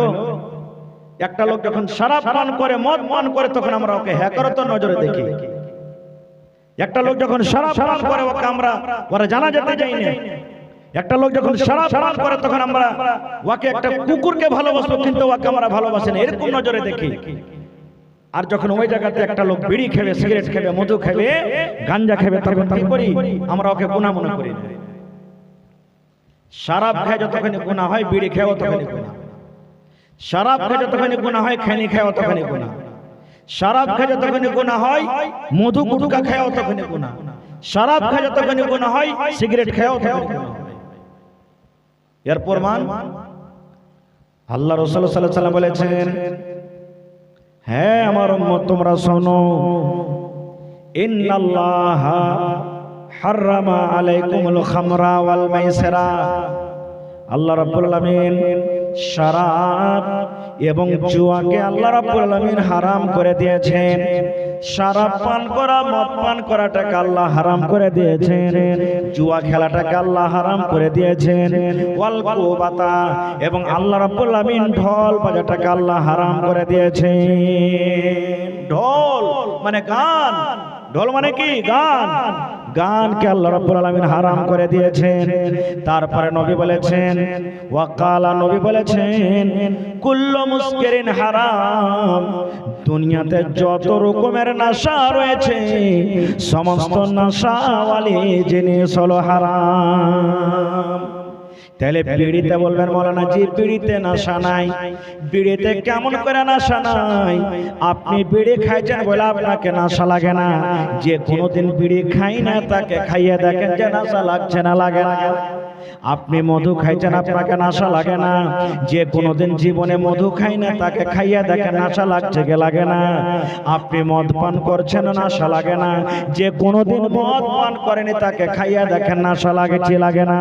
একটা লোক যখন শরাব পান করে, মদ পান করে, তখন আমরা ওকে হ্যাকারত নজরে দেখি। একটা লোক যখন শরাব পান করে ওকে আমরা ওরা জানাজাতে যাই না। একটা লোক যখন শরাব পান করে তখন আমরা ওকে একটা কুকুরকে ভালোবাসবো, কিন্তু ওকে আমরা ভালোবাসি না, এরকম নজরে দেখি। আর যখন ওই জায়গাতে একটা লোক বিড়ি খাবে, সিগারেট খাবে, মধু খাবে, গাঞ্জা খাবে, তখন কি করি আমরা? ওকে গুনাহ মনে করি না। শরাব খায় যতখানি গুনাহ হয়, বিড়ি খায় ততখানি গুনাহ। শরাব খায় যতখানি গুনাহ হয়, খৈনি খায় ততখানি গুনাহ। শরাব খায় যতখানি গুনাহ হয়, মধু গুটকা খায় ততখানি গুনাহ। শরাব খায় যতখানি গুনাহ হয়, সিগারেট খায় ততখানি গুনাহ। এর প্রমাণ আল্লাহ রাসূল সাল্লাল্লাহু আলাইহি ওয়াসাল্লাম বলেছেন, হ্যাঁ আমার উম্মত তোমরা শোনো, ইন্নাল্লাহা হাররামা আলাইকুমুল খামরা ওয়াল মাইসিরা, আল্লাহ রাব্বুল আলামিন শরাব এবং জুয়াকে আল্লাহ রাব্বুল আলামিন হারাম করে দিয়েছেন। শরাব পান করা, মদ পান করাটাকে আল্লাহ হারাম করে দিয়েছেন, জুয়া খেলাটাকে আল্লাহ হারাম করে দিয়েছেন। ওয়াল কুবাতা, এবং আল্লাহ রাব্বুল আলামিন ঢোল বাজাটাকে আল্লাহ হারাম করে দিয়েছেন। ঢোল মানে গান, ঢোল মানে কি? গান। গানকে আল্লাহ রাব্বুল আলামিন হারাম করে দিয়েছেন। তারপরে নবী বলেছেন, ওয়াকালা, নবী বলেছেন, কুল্লু মুসকিরিন হারাম, দুনিয়াতে যত রকমের নেশা রয়েছে সমস্ত নেশাওয়ালি জিনিস হলো হারাম। তাহলে বিড়িতে বলবেন মৌলানা জি বিড়িতে নেশা নাই, বিড়িতে কেমন করে নেশা নাই? আপনি বিড়ি খাইছেন বলে আপনাকে নেশা লাগে না, যে কোনোদিন বিড়ি খাই না তাকে খাইয়ে দেখেন যে নেশা লাগছে না লাগে না। আপনি মধু খাইছেন, আপনাকে নেশা লাগে না, যে কোনোদিন জীবনে মধু খাই না তাকে খাইয়ে দেখেন নেশা লাগছে কি লাগে না। আপনি মদ পান করছেন, নেশা লাগে না, যে কোনোদিন মদ পান করেনি তাকে খাইয়ে দেখেন নেশা লাগে কি লাগে না।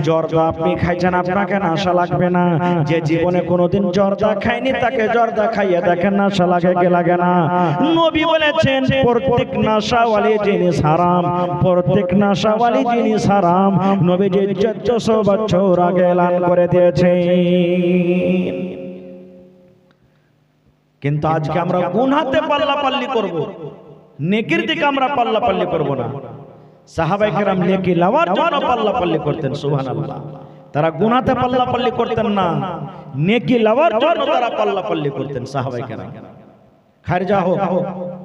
জর্দা আপনি খাইছেন, আপনাকে নেশা লাগবে না, যে জীবনে কোনোদিন জর্দা খায়নি তাকে জর্দা খাইয়ে দেখেন নেশা লাগে কি লাগে না। নবী বলেছেন প্রত্যেক নেশাওয়ালি জিনিস হারাম, প্রত্যেক নেশাওয়ালি জিনিস হারাম। নবী যে 1400 বছর আগে এলান করে দিয়েছেন। কিন্তু আজকে আমরা গুনাহতে পাল্লাপাল্লি করব, নেকির দিকে আমরা পাল্লাপাল্লি করব না। সাহাবায়ে কেরাম নেকি লাওয়ার জন্য পাল্লাপাল্লি করতেন, সুবহানাল্লাহ। তারা গুনাহতে পাল্লাপাল্লি করতেন না, নেকি লাওয়ার জন্য তারা পাল্লাপাল্লি করতেন সাহাবায়ে কেরাম। খারজা হোক,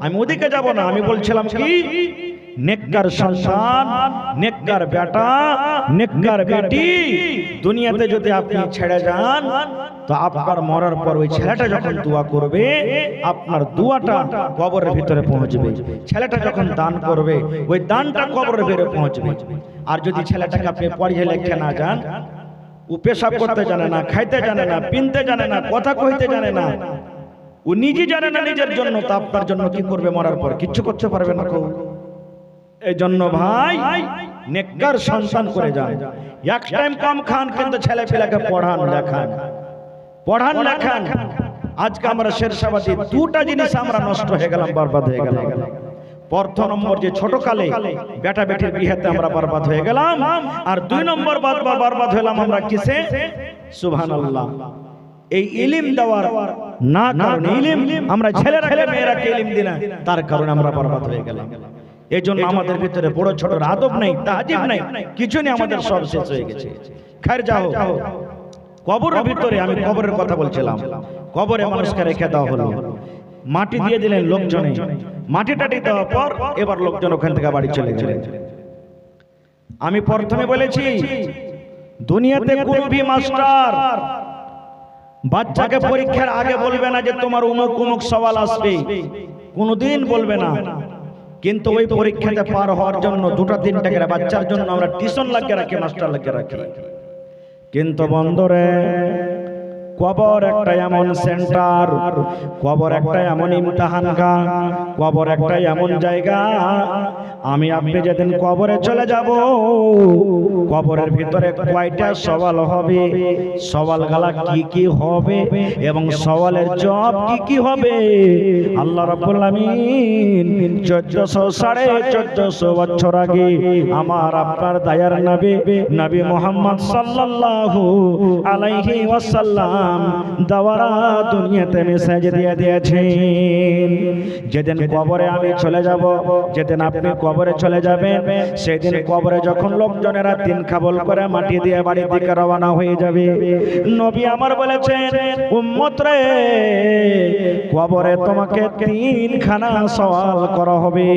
আমি ওদিকে যাব না, আমি বলছিলাম কি নেককার সন্তান, নেককার বেটা, নেককার বেটি দুনিয়াতে যদি আপনি ছেড়ে যান তো আপনার মরার পর ওই ছেলেটা যখন দোয়া করবে আপনার দোয়াটা কবরের ভিতরে পৌঁছবে। ছেলেটা যখন দান করবে ওই দানটা কবরের ভিতরে পৌঁছবে। আর যদি ছেলেটাকে আপনি পড়িয়ে লেখে না যান, ও পেশাব করতে জানে না, খাইতে জানে না, পিনতে জানে না, কথা কইতে জানে না, ও নিজে জানে না নিজের জন্য, তো আপনার জন্য কি করবে? মরার পর কিচ্ছু করতে পারবে না। এই জন্য ভাই নেককার সন্তান করে যান। এক টাইম কম খান কিন্তু ছেলে পেলেকে পড়ান লেখান, পড়ান লেখান। আজকে আমরা শেরশাবাদী দুটা জিনিস আমরা নষ্ট হয়ে গেলাম, বরবাদ হয়ে গেলাম। প্রথম নম্বর যে ছোট কালে বেটা বেটির বিয়েতে আমরা বরবাদ হয়ে গেলাম, আর 2 নম্বর বরবাদ হলাম আমরা কিসে? সুবহানাল্লাহ। এই ইলম দেওয়ার না কারণে, ইলম আমরা ছেলেরাকে মেয়েরাকে ইলম দিনা, তার কারণে আমরা বরবাদ হয়ে গেলাম। এই জন্য আমাদের ভিতরে বড় ছোট আদব নাই, তাজিব নাই, কিছু নেই, আমাদের সব শেষ হয়ে গেছে। খায়ের যাও, কবরের ভিতরে, আমি কবরের কথা বলছিলাম, কবরে মানুষকে রেখে দেওয়া হলো, মাটি দিয়ে দিলেন লোকজনে, মাটি টাটি দেওয়ার পর এবার লোকজন ওখান থেকে বাড়ি চলে গেলেন। আমি প্রথমে বলেছি দুনিয়াতে কোন ভি মাস্টার বাচ্চাকে পরীক্ষার আগে বলবে না যে তোমার অমুক অমুক সওয়াল আসবে, কোনোদিন বলবে না। কিন্তু ওই পরীক্ষাতে পার হওয়ার জন্য 2-3টা করে বাচ্চার জন্য আমরা টিউশন লাগিয়ে রাখি, মাস্টার লাগিয়ে রাখি। কিন্তু বন্ধুরে, কবর একটা এমন সেন্টার, কবর একটা এমন ইমতিহানগা, কবর একটা এমন জায়গা, আমি আপনি যেদিন কবরে চলে যাব কবরের ভিতরে কয়টা সওয়াল হবে, সওয়ালগুলা কি কি হবে এবং সওয়ালের জবাব কি কি হবে, আল্লাহ রাব্বুল আমিন 1400 বছর আগে আমার আপনার দয়ার নবী নবী মুহাম্মদ সাল্লাল্লাহু আলাইহি ওয়াসাল্লাম দাওয়ারা দুনিয়াতে মেসেজ দিয়ে দিয়েছেন। যেদিন কবরে আমি চলে যাব, যেদিন আপনি কবরে চলে যাবেন, সেদিন কবরে যখন লোকজনেরা 3 খাবল করে মাটি দিয়ে বাড়ির দিকে রওনা হয়ে যাবে, নবী আমার বলেছেন উম্মত রে, কবরে তোমাকে 3খানা সওয়াল করা হবে।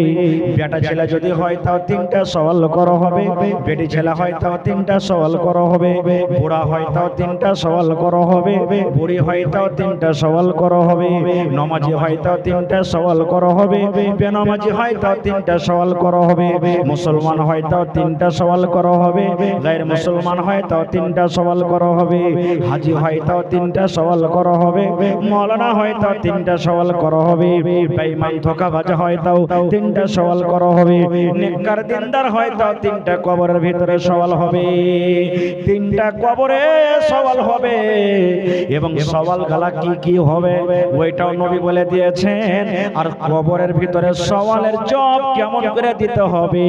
বেটা ছেলে যদি হয় তাও 3টা সওয়াল করা হবে, বেটি ছেলে হয় তাও 3টা সওয়াল করা হবে, বুড়া হয় তাও তিনটা সওয়াল করা হবে, বুড়ি হয় তাও তিনটা সওয়াল করা হবে, নমাজি হয় তাও তিনটা সওয়াল করা হবে, বেনামাজি হয় তাও তিনটা সওয়াল করা হবে, মুসলমান হয় তাও তিনটা সওয়াল করা হবে, গায়ের মুসলমান হয় তাও তিনটা সওয়াল করা হবে, হাজি হয় তাও তিনটা সওয়াল করা হবে, মাওলানা হয় তাও তিনটা সওয়াল করা হবে, বেঈমান ধোঁকাবাজ হয় তাও তিনটা সওয়াল করা হবে, নেককার দিনদার হয় তাও তিনটা কবরের ভিতরে সওয়াল হবে, তিনটা কবরে সওয়াল হবে। এবং সওয়াল গালা কি কি হবে ওইটাও নবী বলে দিয়েছেন। আর কবরের ভিতরে সওয়ালের জবাব কেমন করে দিতে হবে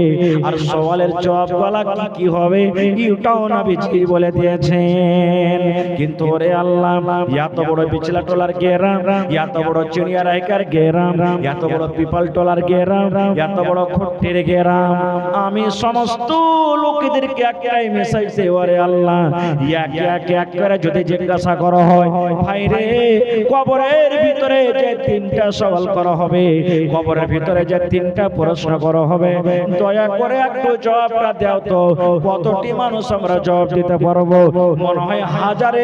আর সওয়ালের জবাব গালা কি কি হবে এটাও নবীজি বলে দিয়েছেন। কিন্তু ওরে আল্লাহ, এত বড় বিচলা টোলার গেরাম, এত বড় চিড়িয়া রাইকার গেরাম, এত বড় পিপাল টোলার গেরাম, এত বড় খট্টির গেরাম, আমি সমস্ত লোকেদেরকে একটাই মেসেজ দেই, ওরে আল্লাহ এক করে যদি জিজ্ঞাসা করা হয়, ভাই রে কবরের ভিতরে যে তিনটা সওয়াল করা হবে, কবরের ভিতরে যে তিনটা প্রশ্ন করা হবে, দয়া করে একটু জবাবটা দাও তো কতটি মানুষ আমরা জবাব দিতে পারবো? মনে হয় হাজারে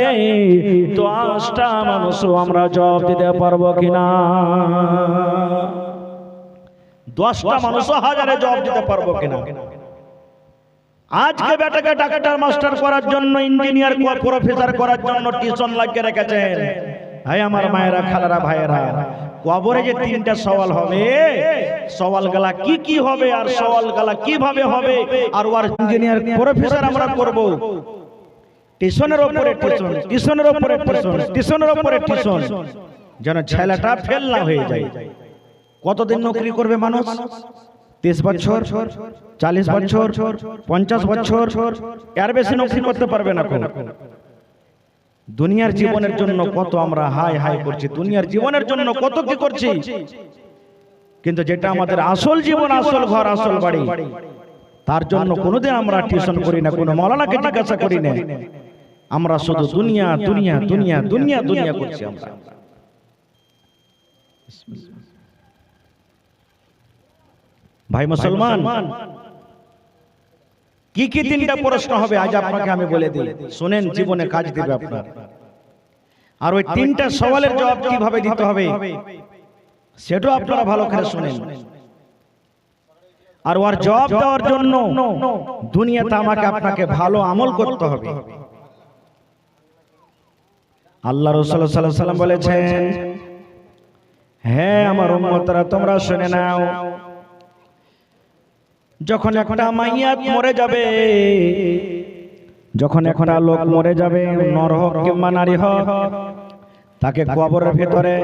10টা মানুষও আমরা জবাব দিতে পারবো কিনা? 10টা মানুষও হাজারে জবাব দিতে পারবো কিনা? আজকে বেটাকে ডাক্তার মাস্টার করার জন্য, ইঞ্জিনিয়ার প্রফেসর করার জন্য টিউশন লাগিয়ে রেখেছেন। ভাই আমার মায়েরা, খালারা, ভাইয়েরা, কবরে যে তিনটা সওয়াল হবে, সওয়াল গালা কি কি হবে আর সওয়াল গালা কিভাবে হবে, আর ওর ইঞ্জিনিয়ার প্রফেসর আমরা করব, টিউশনের উপরে টিউশন, টিউশনের উপরে টিউশন, টিউশনের উপরে টিউশন, যেন ছেলেটা ফেল না হয়ে যায়। কতদিন নকরি করবে মানুষ? 30 বছর, 40 বছর, 50 বছর, এর বেশি নকরি করতে পারবে না। দুনিয়ার জীবনের জন্য কত আমরা হাই হাই করছি, দুনিয়ার জীবনের জন্য কত কি করছি, কিন্তু যেটা আমাদের আসল জীবন, আসল ঘর, আসল বাড়ি, তার জন্য কোনোদিন আমরা টিউশন করি না, কোনো মাওলানাকে জিজ্ঞাসা করি না। আমরা শুধু দুনিয়া দুনিয়া দুনিয়া দুনিয়া দুনিয়া করছি আমরা। ভাই মুসলমান, কি কি তিনটা প্রশ্ন হবে আজ আপনাকে আমি বলে দিই, শুনেন, জীবনে কাজ দিবে আপনার। আর ওই তিনটা সওয়ালের জবাব কিভাবে দিতে হবে সেটাও আপনারা ভালো করে শুনেন। আর ওর জবাব দেওয়ার জন্য দুনিয়াতে আমাকে আপনাকে ভালো আমল করতে হবে। আল্লাহ রাসূল সাল্লাল্লাহু আলাইহি ওয়াসাল্লাম বলেছেন, হ্যাঁ আমার উম্মতরা তোমরা শুনে নাও, যখন একটা মাইয়াত মরে যাবে, যখন একটা লোক মরে যাবে, নর হোক কিংবা নারী হোক, তাকে কবরের ভিতরে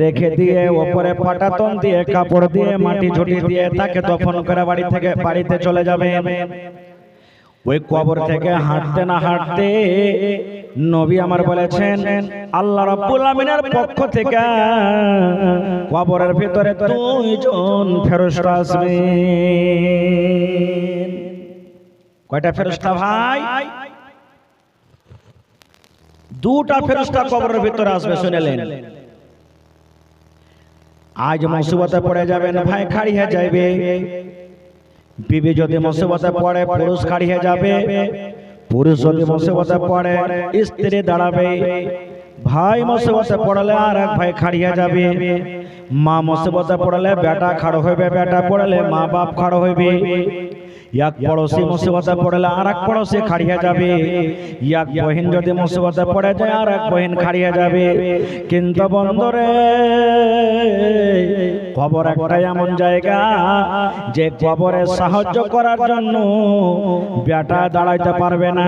রেখে দিয়ে উপরে পাটাতন দিয়ে কাপড় দিয়ে মাটি ঝুটি দিয়ে তাকে দফন করে বাড়িতে চলে যাবে। ওই কবর থেকে হাঁটতে না হাঁটতে নবী আমার বলেছেন, আল্লাহ রাব্বুল আমিনের পক্ষ থেকে কবরের ভিতরে 2 জন ফেরেশতা আসবে। কয়টা ফেরেশতা ভাই? 2টা ফেরেশতা কবরের ভিতরে আসবে। শুনলেন? আজ মুসিবতে পড়ে যাবেন, ভাই খাড়ি হয়ে যাবে। বিবি যদি মুসিবতে পড়ে, পুরুষ খাড়ি হয়ে যাবে। পুরুষ যদি মুসিবতে পড়ে, স্ত্রী দাঁড়াবে। ভাই মুসিবতে পড়লে আর এক ভাই খাড়ি হয়ে যাবে। মা মুসিবতে পড়লে বেটা খাড়ো হইবে, বেটা পড়লে মা বাপ খাড়ো হইবে। এক পড়োশি মুসিবতে পড়লে আর এক পড়োশি খাড়িয়ে যাবে। এক বহিন যদি মুসিবতে পড়ে যায় আর এক বহিন খাড়িয়ে যাবে। কিন্তু বন্ধুরে, কবর একটা এমন জায়গা যে কবরে সাহায্য করার জন্য বেটা দাঁড়াইতে পারবে না,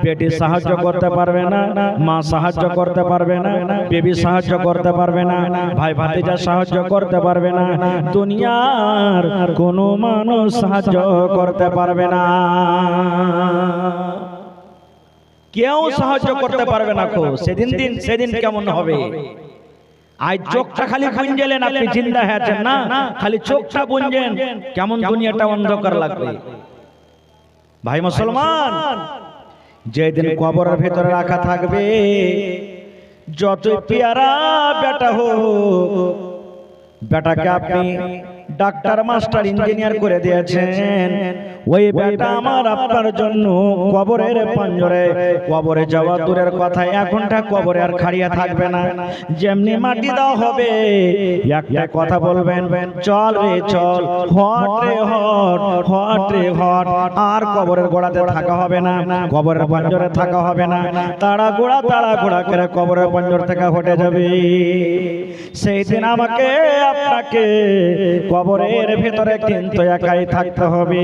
বেটি সাহায্য করতে পারবে না, মা সাহায্য করতে পারবে না, বেবি সাহায্য করতে পারবে না, ভাই ভাতিজা সাহায্য করতে পারবে না, দুনিয়ার কোনো মানুষ সাহায্য করতে পারবে না, কেউ সাহায্য করতে পারবে না। সেদিন কেমন হবে? আজ চোখটা খালি বুঞ্জেলেন, আপনি জিন্দা আছেন না, খালি চোখটা বুঞ্জেন, কেমন দুনিয়াটা অন্ধকার লাগবে। ভাই মুসলমান, যেদিন কবরের ভেতরে রাখা থাকবে, যত পেয়ারা বেটা হোক, বেটাকে আপনি ডাক্তার মাস্টার ইঞ্জিনিয়ার করে দিয়েছেন, ওই বেটা আমার আপনার জন্য কবরের পাঞ্জরে, কবরে যাওয়া দূরের কথা, 1 ঘন্টা কবরে আর খাড়িয়া থাকবে না। যেমনি মাটি দেওয়া হবে একটা কথা বলবেন, চল রে চল, হট রে হট, হট রে হট। আর কবরের গোড়াতে থাকা হবে না, কবরের পাঞ্জরে থাকা হবে না, তাড়া গোড়া করে কবরের পাঞ্জর থেকে হটে যাবে। সেই দিন আমাকে আপনাকে কবরের ভেতরে কিন্তু একাই থাকতে হবে।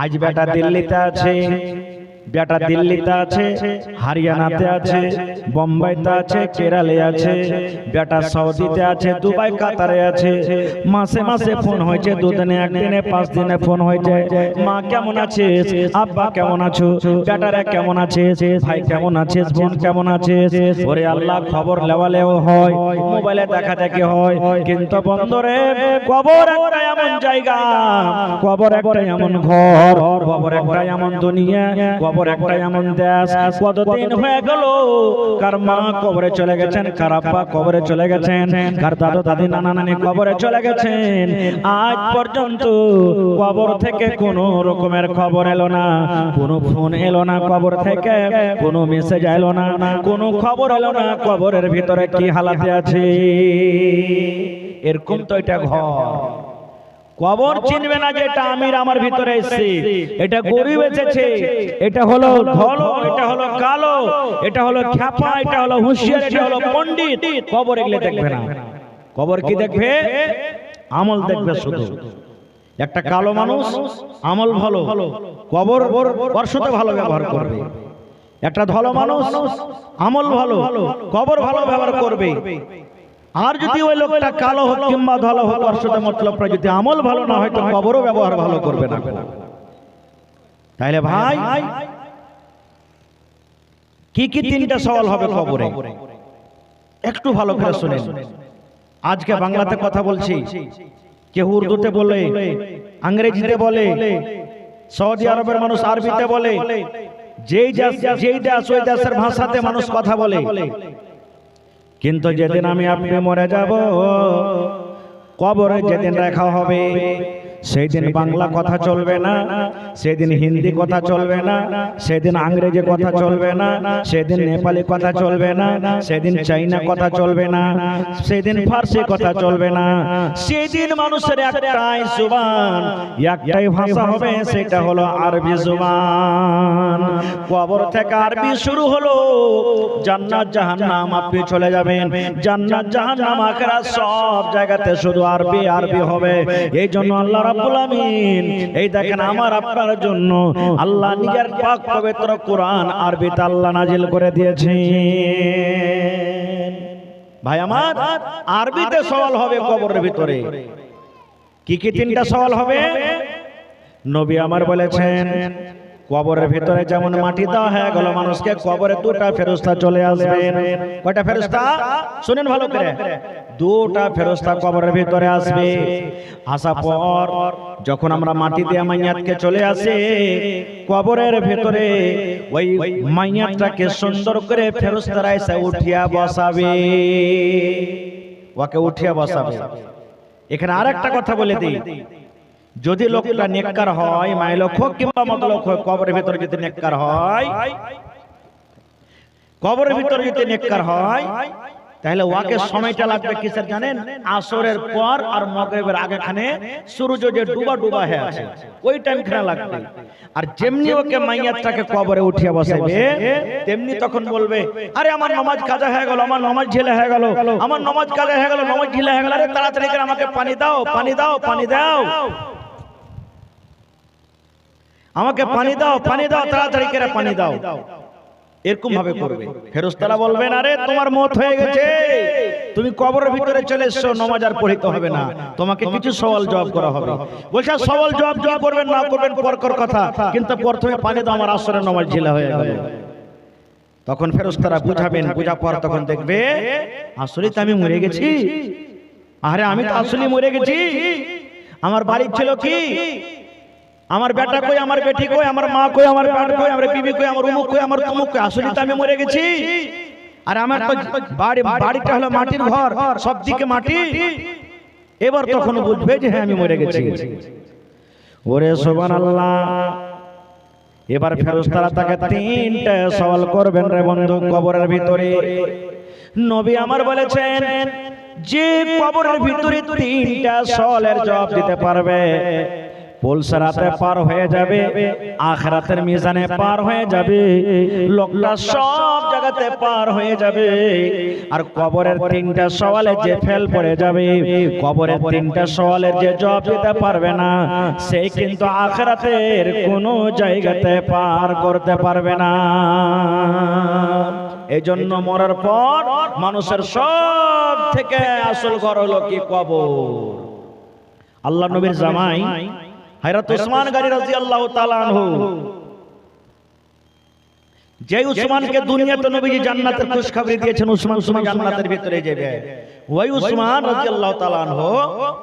আজ বেটা দিল্লিতে আছে, বেটা দিল্লিতে আছে, হরিয়ানাতে আছে, বোম্বাইতে আছে, কেরালে আছে, বেটা সৌদিতে আছে, দুবাই কাতারে আছে। মাসে মাসে ফোন হয়েছে, 2 দিনে 1 দিনে 5 দিনে ফোন হয়েছে, মা কেমন আছিস, আব্বা কেমন আছো, বেটারা কেমন আছিস, ভাই কেমন আছিস, বোন কেমন আছিস। ওরে আল্লাহ, খবর লেওয়ালেও হয়, মোবাইলে দেখা দেখি হয়, কিন্তু বন্ধুরে কবর একটা এমন জায়গা, কবর একটা এমন ঘর, কবর একটা এমন দুনিয়া, কবর একটা এমন দেশ। কতদিন হয়ে গেল কার মা কবরে চলে গেছেন, কার আব্বা কবরে চলে গেছেন, কার দাদু দাদি নানা নানি কবরে চলে গেছেন, আজ পর্যন্ত কবর থেকে কোনো রকমের খবর এলো না, কোনো ফোন এলো না কবর থেকে, কোনো মেসেজ এলো না, কোনো খবর এলো না কবরের ভিতরে কি হালাতে আছে। এরকম তো এটা ঘর। কবর চিনবে না যে এটা আমির আমার ভিতরে এসেছে, এটা গরিব এসেছে, এটা হলো ধলো, এটা হলো কালো, এটা হলো খ্যাপা, এটা হলো হুঁশিয়ার, এটা হলো পণ্ডিত। কবর এগুলো দেখবে না। কবর কি দেখবে? আমল দেখবে শুধু। একটা কালো মানুষ আমল ভালো, কবর ওর সাথে ভালো ব্যবহার করবে। একটা ধলো মানুষ আমল ভালো, কবর ভালো ব্যবহার করবে। আর যদি ওই লোকটা কালো হোক কিংবা ধলো হোক, ওর সাথে মতলবটা যদি আমল ভালো না হয় তো কবরও ব্যবহার ভালো করবে না। তাইলে ভাই কি কি 3টা সওয়াল হবে কবরে, একটু ভালো করে শুনেন। আজকে বাংলাতে কথা বলছি, কেউ উর্দুতে বলে, ইংরেজিতে বলে, সৌদি আরবের মানুষ আরবিতে বলে, যেই দেশ ওই দেশের ভাষাতে মানুষ কথা বলে। কিন্তু যেদিন আমি আপনি মরে যাব, কবরে যেদিন রাখা হবে, সেই দিন বাংলা কথা চলবে না, সেদিন হিন্দি কথা চলবে না, সেদিন ইংরেজি কথা চলবে না, সেদিন নেপালি কথা চলবে না, সেদিন চাইনা কথা চলবে না, সেদিন ফার্সি কথা চলবে না। সেদিন মানুষের একটাই জবান, একটাই ভাষা হবে, সেটা হলো আরবি জবান। কবর থেকে আরবি শুরু হলো, জান্নাত জাহান্নাম আপনি চলে যাবেন, জান্নাত জাহান্নাম আখিরাত সব জায়গাতে শুধু আরবি আরবি হবে। এই জন্য আল্লাহ রাব্বুল আমিন এই দেখেন আমার আপনার জন্য আল্লাহ নিজের পাক পবিত্র কোরআন আরবিতে আল্লাহ নাজিল করে দিয়েছেন। ভাই আমার, আরবিতে সওয়াল হবে কবরের ভিতরে। কি কি 3টা সওয়াল হবে? নবী আমার বলেছেন, কবরের ভিতরে যেমন মাটি দেওয়া হয়ে গেল মানুষকে, কবরে 2টা ফেরেশতা চলে আসবেন। কয়টা ফেরেশতা? শুনেন ভালো করে, 2টা ফেরেশতা কবরের ভিতরে আসবে। আসার পর যখন আমরা মাটি দিয়ে মাইয়াতকে চলে আসে, কবরের ভিতরে ওই মাইয়াতটাকে সুন্দর করে ফেরেশতারা এসে উঠিয়া বসাবে, ওকে উঠিয়া বসাবে। এখানে আরেকটা কথা বলে দিই, যদি লোকটা নেককার হয়, মাইলক হোক কিংবা মতলক হোক, কবরের ভিতরে যদি নেককার হয়, কবরের ভিতরে যদি নেককার হয়, তাহলে ওকে সময়টা লাগবে কিসের জানেন? আসরের পর আর মাগরিবের আগেখানে সূর্য যে ডুবা ডুবা হয়ে আছে, ওই টাইমখানে লাগবে। আর যেমনি ওকে মাইয়াতটাকে কবরে উঠিয়ে বসাবে, তেমনি তখন বলবে, আরে আমার নামাজ কাজা হয়ে গেল, আমার নামাজ ঢিলা হয়ে গেল, আমার নামাজ কাজা হয়ে গেল, নামাজ ঢিলা হয়ে গেল, আরে তাড়াতাড়ি করে আমাকে পানি দাও, পানি দাও, পানি দাও, আমাকে পানি দাও, পানি দাও, তাড়াতাড়ি করে পানি দাও। এরকম ভাবে করবে। ফেরেশতারা বলবেন, আরে তোমার মওত হয়ে গেছে, তুমি কবরের ভিতরে চলে এসছো, নামাজ আর পড়তে হবে না, তোমাকে কিছু সওয়াল জবাব করা হবে। বলছে সওয়াল জবাব কি করবেন না করবেন পরকর কথা, কিন্তু প্রথমে পানি দাও, আমার আসরের নামাজ ঢিলা হয়ে গেল। তখন ফেরেশতারা বুঝাবেন, বুঝা পর তখন দেখবে আসলেই তো আমি মরে গেছি। আরে আমি তো আসলেই মরে গেছি। আমার বাড়ি ছিল কি, আমার বেটা কই, আমার বেটি কই, আমার মা কই, আমার বাপ কই, আমার বিবি কই, আমার উমুক কই, আমার তুমুক কই, আসলে তো আমি মরে গেছি। আর আমার তো বাড়িটা হলো মাটির ঘর, সব দিকে মাটি। এবার তখন বুঝবে যে হ্যাঁ আমি মরে গেছি। ওরে সুবহানাল্লাহ। এবার ফেরেশতারা তাকে তিনটা সওয়াল করবেন রে বন্ধু কবরের ভিতরে। নবী আমার বলেছেন যে কবরের ভিতরে তিনটা সওয়ালের জবাব দিতে পারবে, পুলসরাতে পার হয়ে যাবে, আখিরাতের মিজানে পার হয়ে যাবে, লোকটা সব জায়গাতে পার হয়ে যাবে। আর কবরের তিনটা সওয়ালে যে ফেল পড়ে যাবে, কবরের তিনটা সওয়ালের যে জবাব দিতে পারবে না, সে কিন্তু আখিরাতের কোনো জায়গাতে পার করতে পারবে না। এই জন্য মরার পর মানুষের সব থেকে আসল ঘর হলো কি? কবর। আল্লাহ নবীর জামাই হযরত উসমান গনি রাদিয়াল্লাহু তাআলা আনহু, যে উসমানকে দুনিয়াতে নবীজি জান্নাতের খুশখবরি দিয়েছেন, উসমান জান্নাতের ভিতরে যাবে, ওই উসমান রাদিয়াল্লাহু তাআলা আনহু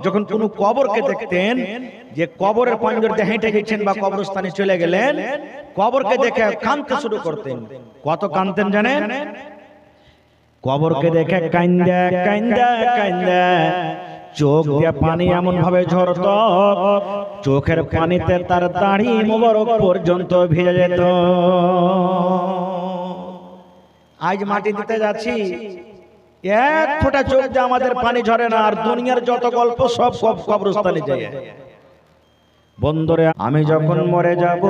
যখন কোন কবরকে দেখতেন, যে কবরের পাঞ্জর দিয়ে হেঁটে গেছেন বা কবরস্থানে চলে গেলেন, কবরকে দেখে কাঁদতে শুরু করতেন। কত কাঁদতেন জানেন? কবরকে দেখে কাঁদা কাঁদা কাঁদা চোখ দিয়ে পানি এমন ভাবে ঝরত, চোখের পানিতে তার দাড়ি মোবারক পর্যন্ত ভিজে যেত। আজ মাটি দিতে যাচ্ছি, এক ফোঁটা চোখ দিয়ে আমাদের পানি ঝরে না, আর দুনিয়ার যত গল্প সব কবরস্থানে যায়। বন্ধুরে, আমি যখন মরে যাব,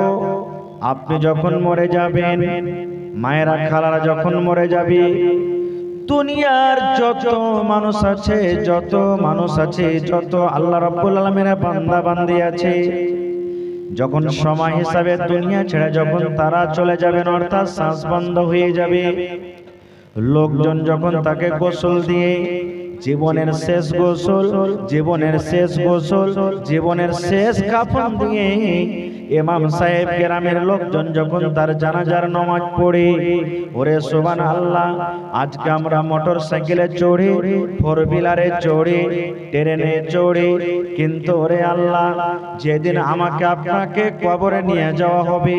আপনি যখন মরে যাবেন, মায়েরা খালারা যখন মরে যাবে, দুনিয়ার যত মানুষ আছে, যত আল্লাহ রাব্বুল আলামিনের বান্দা বান্দি আছে, যখন সময় হিসাবে দুনিয়া ছেড়ে যখন তারা চলে যাবেন, অর্থাৎ শ্বাস বন্ধ হয়ে যাবে, লোকজন যখন তাকে গোসল দিয়ে জীবনের শেষ গোসল, জীবনের শেষ কাফন দিয়ে ইমাম সাহেব গ্রামের লোকজন যখন তার জানাজার নামাজ পড়ে, ওরে সুবহানাল্লাহ, আজকে আমরা মোটর সাইকেলে চড়ে, ফোর হুইলারে চড়ে, ট্রেনে চড়ে, কিন্তু ওরে আল্লাহ, যেদিন আমাকে আপনাকে কবরে নিয়ে যাওয়া হবে,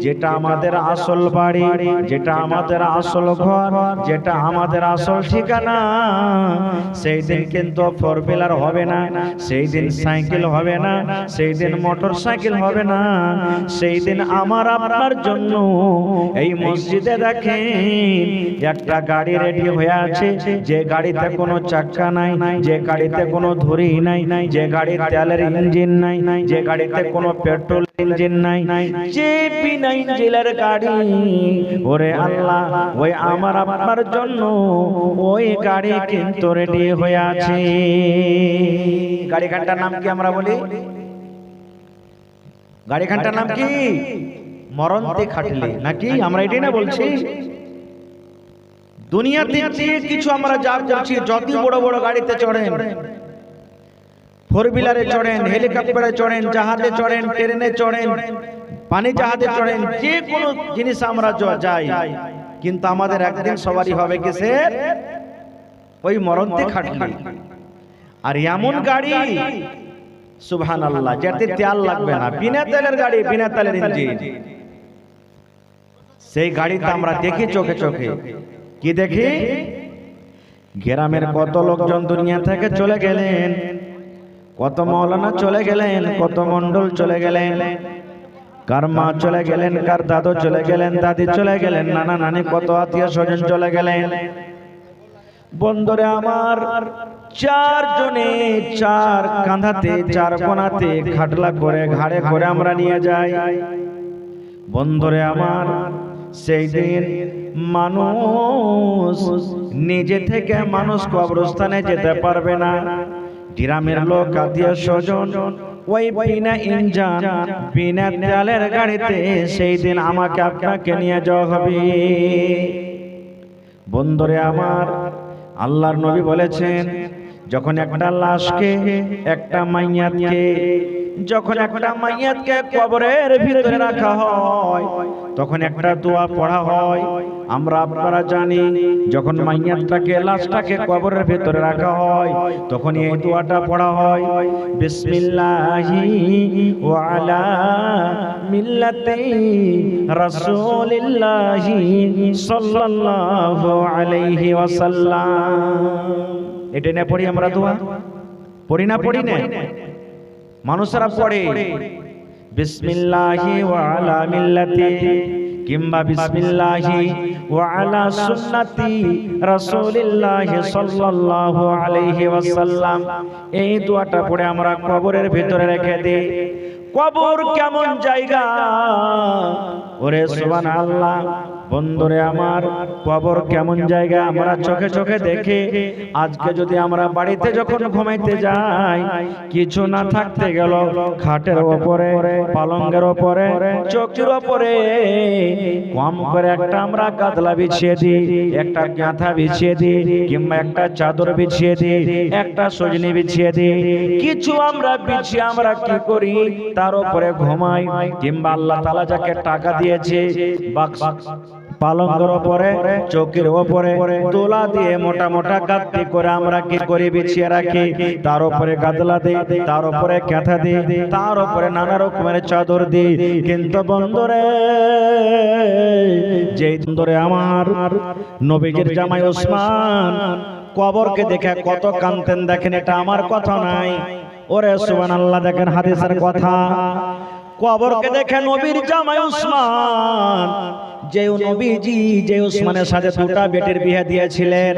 যেটা আমাদের আসল বাড়ি, যেটা আমাদের আসল ঘর, যেটা আমাদের আসল ঠিকানা, সেই দিন কিন্তু ফোর হুইলার হবে না, সেই দিন সাইকেল হবে না, সেই দিন মোটর সাইকেল হবে না, সেই দিন আমার আপনার জন্য এই মসজিদে দেখেন একটা গাড়ি রেডি হয়ে আছে, যে গাড়িতে কোনো চাকা নাই, যে গাড়িতে কোনো ধুরি নাই, যে গাড়ির তেলের ইঞ্জিন নাই, যে গাড়িতে কোনো পেট্রোল ইঞ্জিন নাই, যে বিনা ইঞ্জিনের গাড়ি, ওরে আল্লাহ, ওই আমার আপনার জন্য ওই গাড়ি কিন্তু রেডি হয়ে আছে। গাড়িখানটার নাম কি আমরা বলি? গাড়িখানটার নাম কি? মরণতে খাটলি, নাকি? আমরা এটাই না বলছি? দুনিয়াতে যে কিছু আমরা যা করছি, যত বড় বড় গাড়িতে চড়েন, ফোর হুইলারে চড়েন, হেলিকপ্টারে চড়েন, জাহাজে চড়েন, ট্রেনে চড়েন, পানি জাহাজে চড়েন, যে কোনো জিনিস আমরা যাই, কিন্তু আমাদের একদিন সবারই হবে কিসের? ওই মরণতে খাটলি। আর এমন গাড়ি সুবহানাল্লাহ, যেতে তেল লাগবে না, বিনা তেলের গাড়ি, বিনা তেলের ইঞ্জিন, সেই গাড়িতে আমরা দেখি চোখে চোখে। কি দেখি? গ্রামের কত লোকজন দুনিয়া থেকে চলে গেলেন, কত মাওলানা চলে গেলেন, কত মন্ডল চলে গেলেন, কার মা চলে গেলেন, কার দাদু চলে গেলেন, দাদি চলে গেলেন, নানা নানি, কত আত্মীয় স্বজন চলে গেলেন। বন্ধুরে আমার, চারজনে চার কাঁধাতে, চার কোণাতে খাটলা করে, ঘাড়ে করে আমরা নিয়ে যাই। বন্ধুরে আমার, সেই দিন মানুষ নিজে থেকে মানুষ কবরস্থানে যেতে পারবে না। গ্রামের লোক, আত্মীয় স্বজন, ওই বিনা ইঞ্জিন, বিনা তেলের গাড়িতে সেই দিন আমাকে আপনাকে নিয়ে যাওয়া হবে। বন্ধুরে আমার, আল্লাহর নবী বলেছেন, যখন একটা লাশকে, একটা মাইয়াতকে, যখন একটা মাইয়াতকে কবরের ভিতরে রাখা হয়, তখন একটা দোয়া পড়া হয়। আমরা আপনারা জানি, যখন মাইয়াতটাকে, লাশটাকে কবরের ভিতরে রাখা হয়, তখন এই দোয়াটা পড়া হয়, বিসমিল্লাহি ওয়া আলা মিল্লাতি রাসূলিল্লাহি সাল্লাল্লাহু আলাইহি ওয়াসাল্লাম। এটা না পড়ি আমরা দোয়া? পড়ি না মানুষেরা পড়ে বিসমিল্লাহি ওয়া আলা মিল্লাতি কিংবা বিসমিল্লাহি ওয়া আলা সুন্নতি রাসূলিল্লাহি সাল্লাল্লাহু আলাইহি ওয়াসাল্লাম, এই দোয়াটা পড়ে আমরা কবরের ভিতরে রেখে দিই। কবর কেমন জায়গা, ওরে সুবহানাল্লাহ। বন্ধুরে আমার, কবর কেমন জায়গা আমরা চোখে চোখে দেখে। আজকে যদি আমরা বাড়িতে যখন ঘুমাইতে যাই, কিছু না থাকতে গেল খাটের ওপরে, পালঙ্গের ওপরে, চৌকির ওপরে কম করে একটা আমরা গাদলা বিছিয়ে দিই, একটা কাঁথা বিছিয়ে দিই, কিংবা একটা চাদর বিছিয়ে দিই, একটা সজনি বিছিয়ে দিই। কিছু আমরা বিছিয়ে আমরা কি করি, তার উপরে ঘুমাই। কিংবা আল্লাহ তাআলা যাকে টাকা দিয়েছে, পালঙ্গের উপরে, চৌকির উপরে তোলা দিয়ে মোটা মোটা গাদ্দি করে আমরা কি করি, বিছিয়ে রাখি। তার উপরে গাদলা দিই, তার উপরে কাঁথা দিই, তার উপরে নানা রকমের চাদর দিই। কিন্তু বন্ধুরে, যেই বন্ধুরে আমার নবীজির জামাই ওসমান কবরকে দেখে কত কাঁদতেন, দেখেন এটা আমার কথা নাই, ওরে সুবহানাল্লাহ। দেখেন হাদিসের কথা, কবরকে দেখে নবীর জামাই ওসমান, যে নবীজি যে ওসমানের সাথে দুটা বেটির বিয়ে দিয়েছিলেন,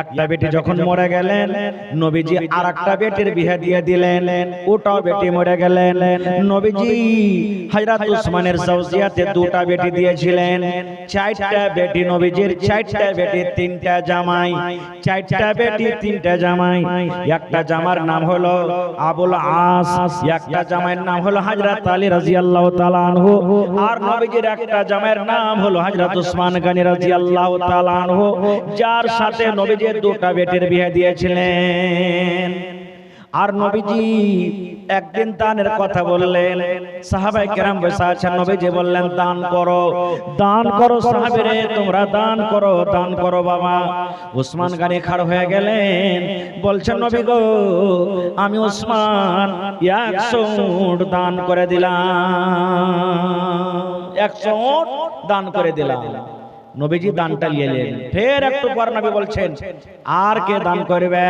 একটা বেটি যখন মরে গেলেন, নবীজি আরেকটা বেটির বিয়ে দিয়ে দিলেন, ওটাও বেটি মরে গেলেন। নবীজি হযরত ওসমানের জাওজিয়াতে দুটা বেটি দিয়েছিলেন, চারটা বেটি নবীজির, চারটা বেটি, তিনটা জামাই, চারটা বেটি তিনটা জামাই। একটা জামার নাম হলো আবুল আস, একটা জামাইয়ের নাম হলো হযরত আলী রাদিয়াল্লাহু তাআলা আনহু, আর নবীজির একটা জামাইয়ের নাম হলো হযরত ওসমান গনি রাদিয়াল্লাহু তাআলা আনহু, যার সাথে নবীজি দুটা বেটির বিয়ে দিয়েছিলেন। আর নবীজি একদিন দানের কথা বললেন, সাহাবায়ে কেরাম বসে আছেন, নবীজি বললেন দান করো, দান করো সাহাবীরে, তোমরা দান করো, দান করো বাবা। ওসমান গনি খাড়া হয়ে গেলেন, বলছেন নবী গো, আমি ওসমান 100 উট দান করে দিলাম, 100 উট দান করে দিলাম। নবীজি দানটা নিলেন, ফের একটু পর নবী বলছেন আর কে দান করবে?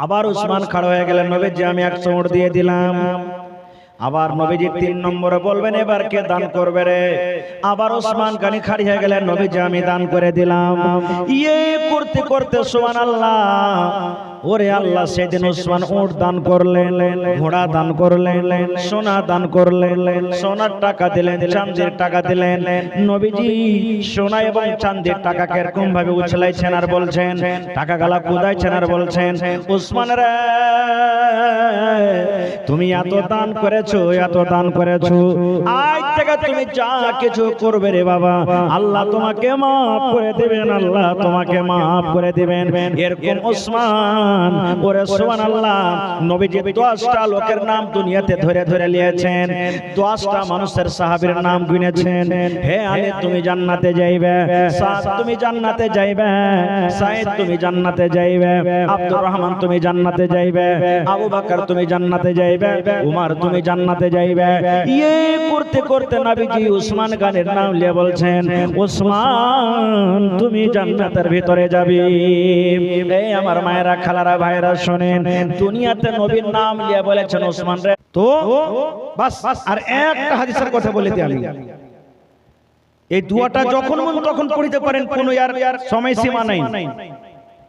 আবার ওসমান খাড়া হয়ে গেলেন, নবীজি আমি 100 উট দিয়ে দিলাম। আবার নবীজি 3 নম্বরে বলবেন এবার কে দান করবে রে? আবার ওসমান গনি খাড়ি হয়ে গেলেন, নবীজি আমি দান করে দিলাম। ইয়ে করতে করতে সুবহানাল্লাহ, ওরে আল্লাহ, সেদিন ওসমান উট দান করলেন, ঘোড়া দান করলেন, সোনা দান করলেন, সোনার টাকা দিলেন, চাঁদের টাকা দিলেন। নবীজি সোনা এবং চাঁদের টাকাকে এরকম ভাবে উছলাইছেন আর বলছেন, টাকা গালা কুদাইছেন আর বলছেন, ওসমান রে তুমি এত দান করেছো, এত দান করেছো, আজ থেকে তুমি যা কিছু করবে রে বাবা, আল্লাহ তোমাকে মাফ করে দিবেন, আল্লাহ তোমাকে মাফ করে দিবেন। এরকম ওসমান, ওরে সুবহানাল্লাহ, নবীজি 10টা লোকের নাম দুনিয়াতে ধরে ধরে নিয়েছেন, 10টা মানুষের সাহাবীর নাম গুনেছেন। হে আলী তুমি জান্নাতে যাইবে, সাদ তুমি জান্নাতে যাইবে, সাইদ তুমি জান্নাতে যাইবে, আব্দুর রহমান তুমি জান্নাতে যাইবে, আবু বকর তুমি জান্নাতে যাইবে, উমর তুমি জান্নাতে যাইবে। ইয়ে করতে করতে নবীজি ওসমান গনির নাম নিয়ে বলছেন, ওসমান তুমি জান্নাতের ভিতরে যাবে। এই আমার মায়েরা, খালারা, ভাইরা শোনেন, দুনিয়াতে নবীর নাম নিয়ে বলেছেন ওসমান রে। তো বাস, আর একটা হাদিসের কথা বলে দিই আমি, এই দুয়াটা যখন মন তখন পড়িতে পারেন, কোনো আর সময় সীমা নাই।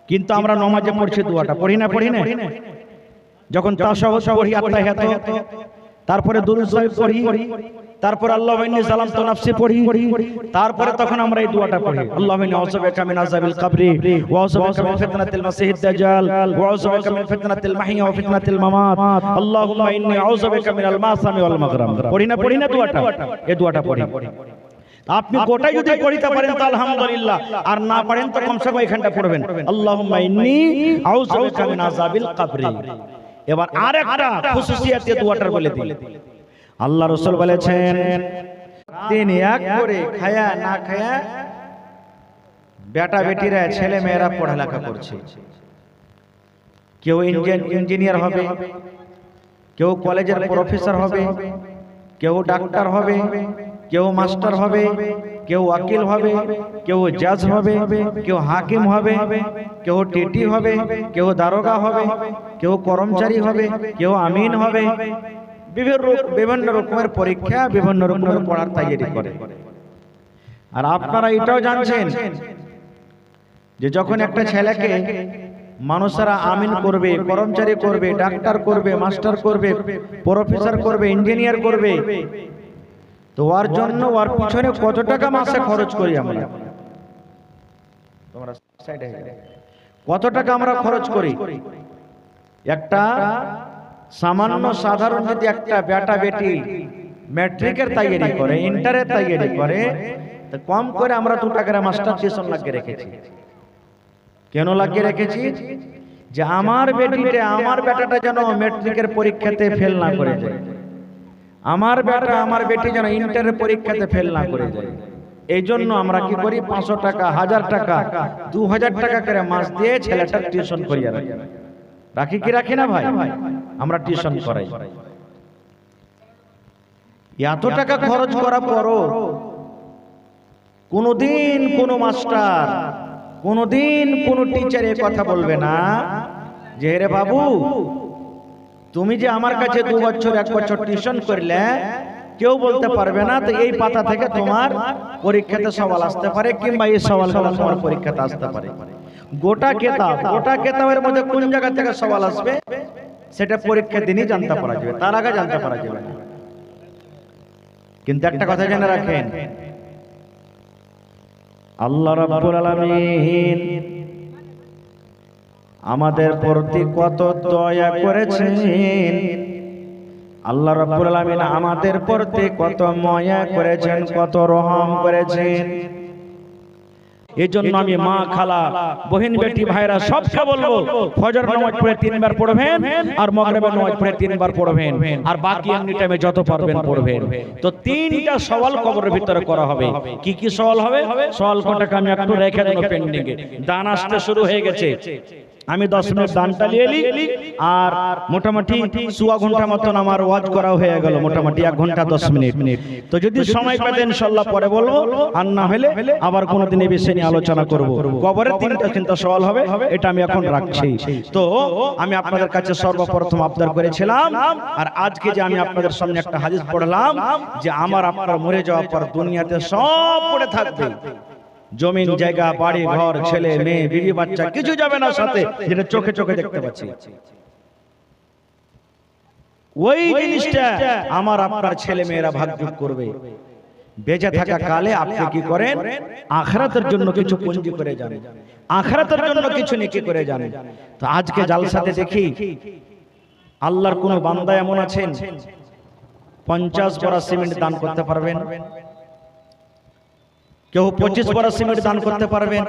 কিন্তু আমরা নামাজে পড়ছি দুয়াটা, পড়ি না যখন তাশাহুদ পড়ি, আত্তাহিয়াত, তারপরে দুরূদ শরীফ পড়ি, তারপরে আল্লাহুম্মা ইন্নী যালামতু নাফসি পড়ি, তারপরে তখন আমরা এই দুয়াটা পড়ি, আল্লাহুম্মা ইন্নী আউযু বিকা মিন আযাবিল কবরি ওয়া আউযু বিকা মিন ফিতনাতিল মাসিহিদ দাজ্জাল ওয়া আউযু বিকা মিন ফিতনাতিল মাহইয়া ওয়া ফিতনাতিল মামাত, আল্লাহুম্মা ইন্নী আউযু বিকা মিনাল মাসামি ওয়াল মাগরাম। পড়ি না দুয়াটা? এই দুয়াটা পড়ি। আপনি গোটাই যদি পড়িতে পারেন তো আলহামদুলিল্লাহ, আর না পারেন তো কমসে কম এখানটা পড়বেন, আল্লাহুম্মা ইন্নী আউযু বিকা মিন আযাবিল কবরি। এবার আরেকটা খুশুসিয়াত দুয়াটার বলে দিই, আল্লাহ রাসূল বলেছেন, দিন এক করে খায়া না খায়া বেটা বেটিরা, ছেলে মেয়েরা পড়ালেখা করছে। কেউ ইঞ্জিনিয়ার হবে, কেউ কলেজের প্রফেসর হবে, কেউ ডাক্তার হবে, কেউ মাস্টার হবে, কেউ ওয়াকিল হবে, কেউ জাজ হবে, কেউ হাকিম হবে, কেউ টিটি হবে, কেউ দারোগা হবে, কেউ কর্মচারী হবে, কেউ আমিন হবে। বিভিন্ন রকমের পরীক্ষা, বিভিন্ন রকমের পড়ার তৈরি করে। আর আপনারা এটাও জানছেন যে যখন একটা ছেলেকে মানুষেরা আমিন করবে, কর্মচারী করবে, ডাক্তার করবে, মাস্টার করবে, প্রফেসর করবে, ইঞ্জিনিয়ার করবে, তো ওর জন্য ওর পিছনে কত টাকা মাসে খরচ করি আমরা? কত টাকা আমরা খরচ করি? একটা সামান্য সাধারণ যদি একটা বেটা বেটি ম্যাট্রিকের তৈরি করে, ইন্টারের তৈরি করে, তো কম করে আমরা 2 টাকার মাস্টার টিউশন লাগিয়ে রেখেছি। কেন লাগিয়ে রেখেছি? যে আমার বেটিটা, আমার বেটাটা যেন ম্যাট্রিকের পরীক্ষাতে ফেল না করে যায়, আমার বেটা আমার বেটি যেন ইন্টারের পরীক্ষাতে ফেল না করে যায়। এই জন্য আমরা কি করি, 500 টাকা, 1000 টাকা, 2000 টাকা করে মাস দিয়ে ছেলেটার টিউশন করিয়ে রাখি। রাখি কি রাখি না ভাই? আমরা টিউশন করাই। এত টাকা খরচ করার পরও কোনদিন কোন মাস্টার, কোনদিন কোন টিচার এ কথা বলবে না যে রে বাবু, তুমি যে আমার কাছে 2 বছর 1 বছর টিউশন করলে, কেউ বলতে পারবে না তো এই পাতা থেকে তোমার পরীক্ষাতে সওয়াল আসতে পারে, কিংবা এই সওয়ালগুলো তোমার পরীক্ষাতে আসতে পারে। গোটা কেতাবের মধ্যে কোন জায়গা থেকে সওয়াল আসবে সেটা পরীক্ষার দিনই জানতে পারা যাবে, তার আগে জানতে পারা যাবে না। কিন্তু একটা কথা জেনে রাখেন, আল্লাহ রাব্বুল আলামিন আমাদের প্রতি কত দয়া করেছেন, আল্লাহ রাব্বুল আলামিন আমাদের প্রতি কত মায়া করেছেন, কত রহম করেছেন। এজন্য আমি মা, খালা, বহিন, বেটি, ভাইরা সবকে বলবো, ফজর নামাজ পড়ে 3 বার পড়বেন, আর মাগরিবের নামাজ পড়ে 3 বার পড়বেন, আর বাকি এমনি টাইমে যত পারবেন পড়বেন। তো 3টা সওয়াল কবরের ভিতরে করা হবে। কি কি সওয়াল হবে? সওয়াল কটাকে আমি একটু রেখে দেব পেন্ডিং এ। দান আসতে শুরু হয়ে গেছে, আমি 10 মিনিট দানটা নিয়ে এলি, আর মোটামুটি 1.25 ঘন্টা মতন আমার ওয়াজ করা হয়ে গেল, মোটামুটি 1 ঘন্টা 10 মিনিট। তো যদি সময় পেতেন ইনশাআল্লাহ পরে বলবো, আর না হলে আবার কোনোদিন এই বিষয় নিয়ে আলোচনা করব। কবরের 3টা চিন্তা সওয়াল হবে, এটা আমি এখন রাখছি। তো আমি আপনাদের কাছে সর্বপ্রথম আবদার করেছিলাম, আর আজকে যে আমি আপনাদের সামনে একটা হাদিস পড়লাম, যে আমার আপনার মরে যাওয়ার পর দুনিয়াতে সব পড়ে থাকবে, জমিন, জায়গা, বাড়ি, ঘর, ছেলে, মেয়ে, বিবি, বাচ্চা, কিছু যাবে না সাথে, যেটা চোখে চোখে দেখতে পাচ্ছি। ওই জিনিসটা আমার আপনার ছেলে মেয়েরা ভাগযোগ করবে। বেঁচে থাকা কালে আপনি কি করেন? আখিরাতের জন্য কিছু পুঁজি করে যান, আখিরাতের জন্য কিছু নেকি করে যান। তো আজকে জালসাতে দেখি আল্লাহর কোন বান্দা এমন আছেন 50 বড়া সিমেন্ট দান করতে পারবেন, কেউ 25 বড়া সিমেন্ট দান করতে পারবেন,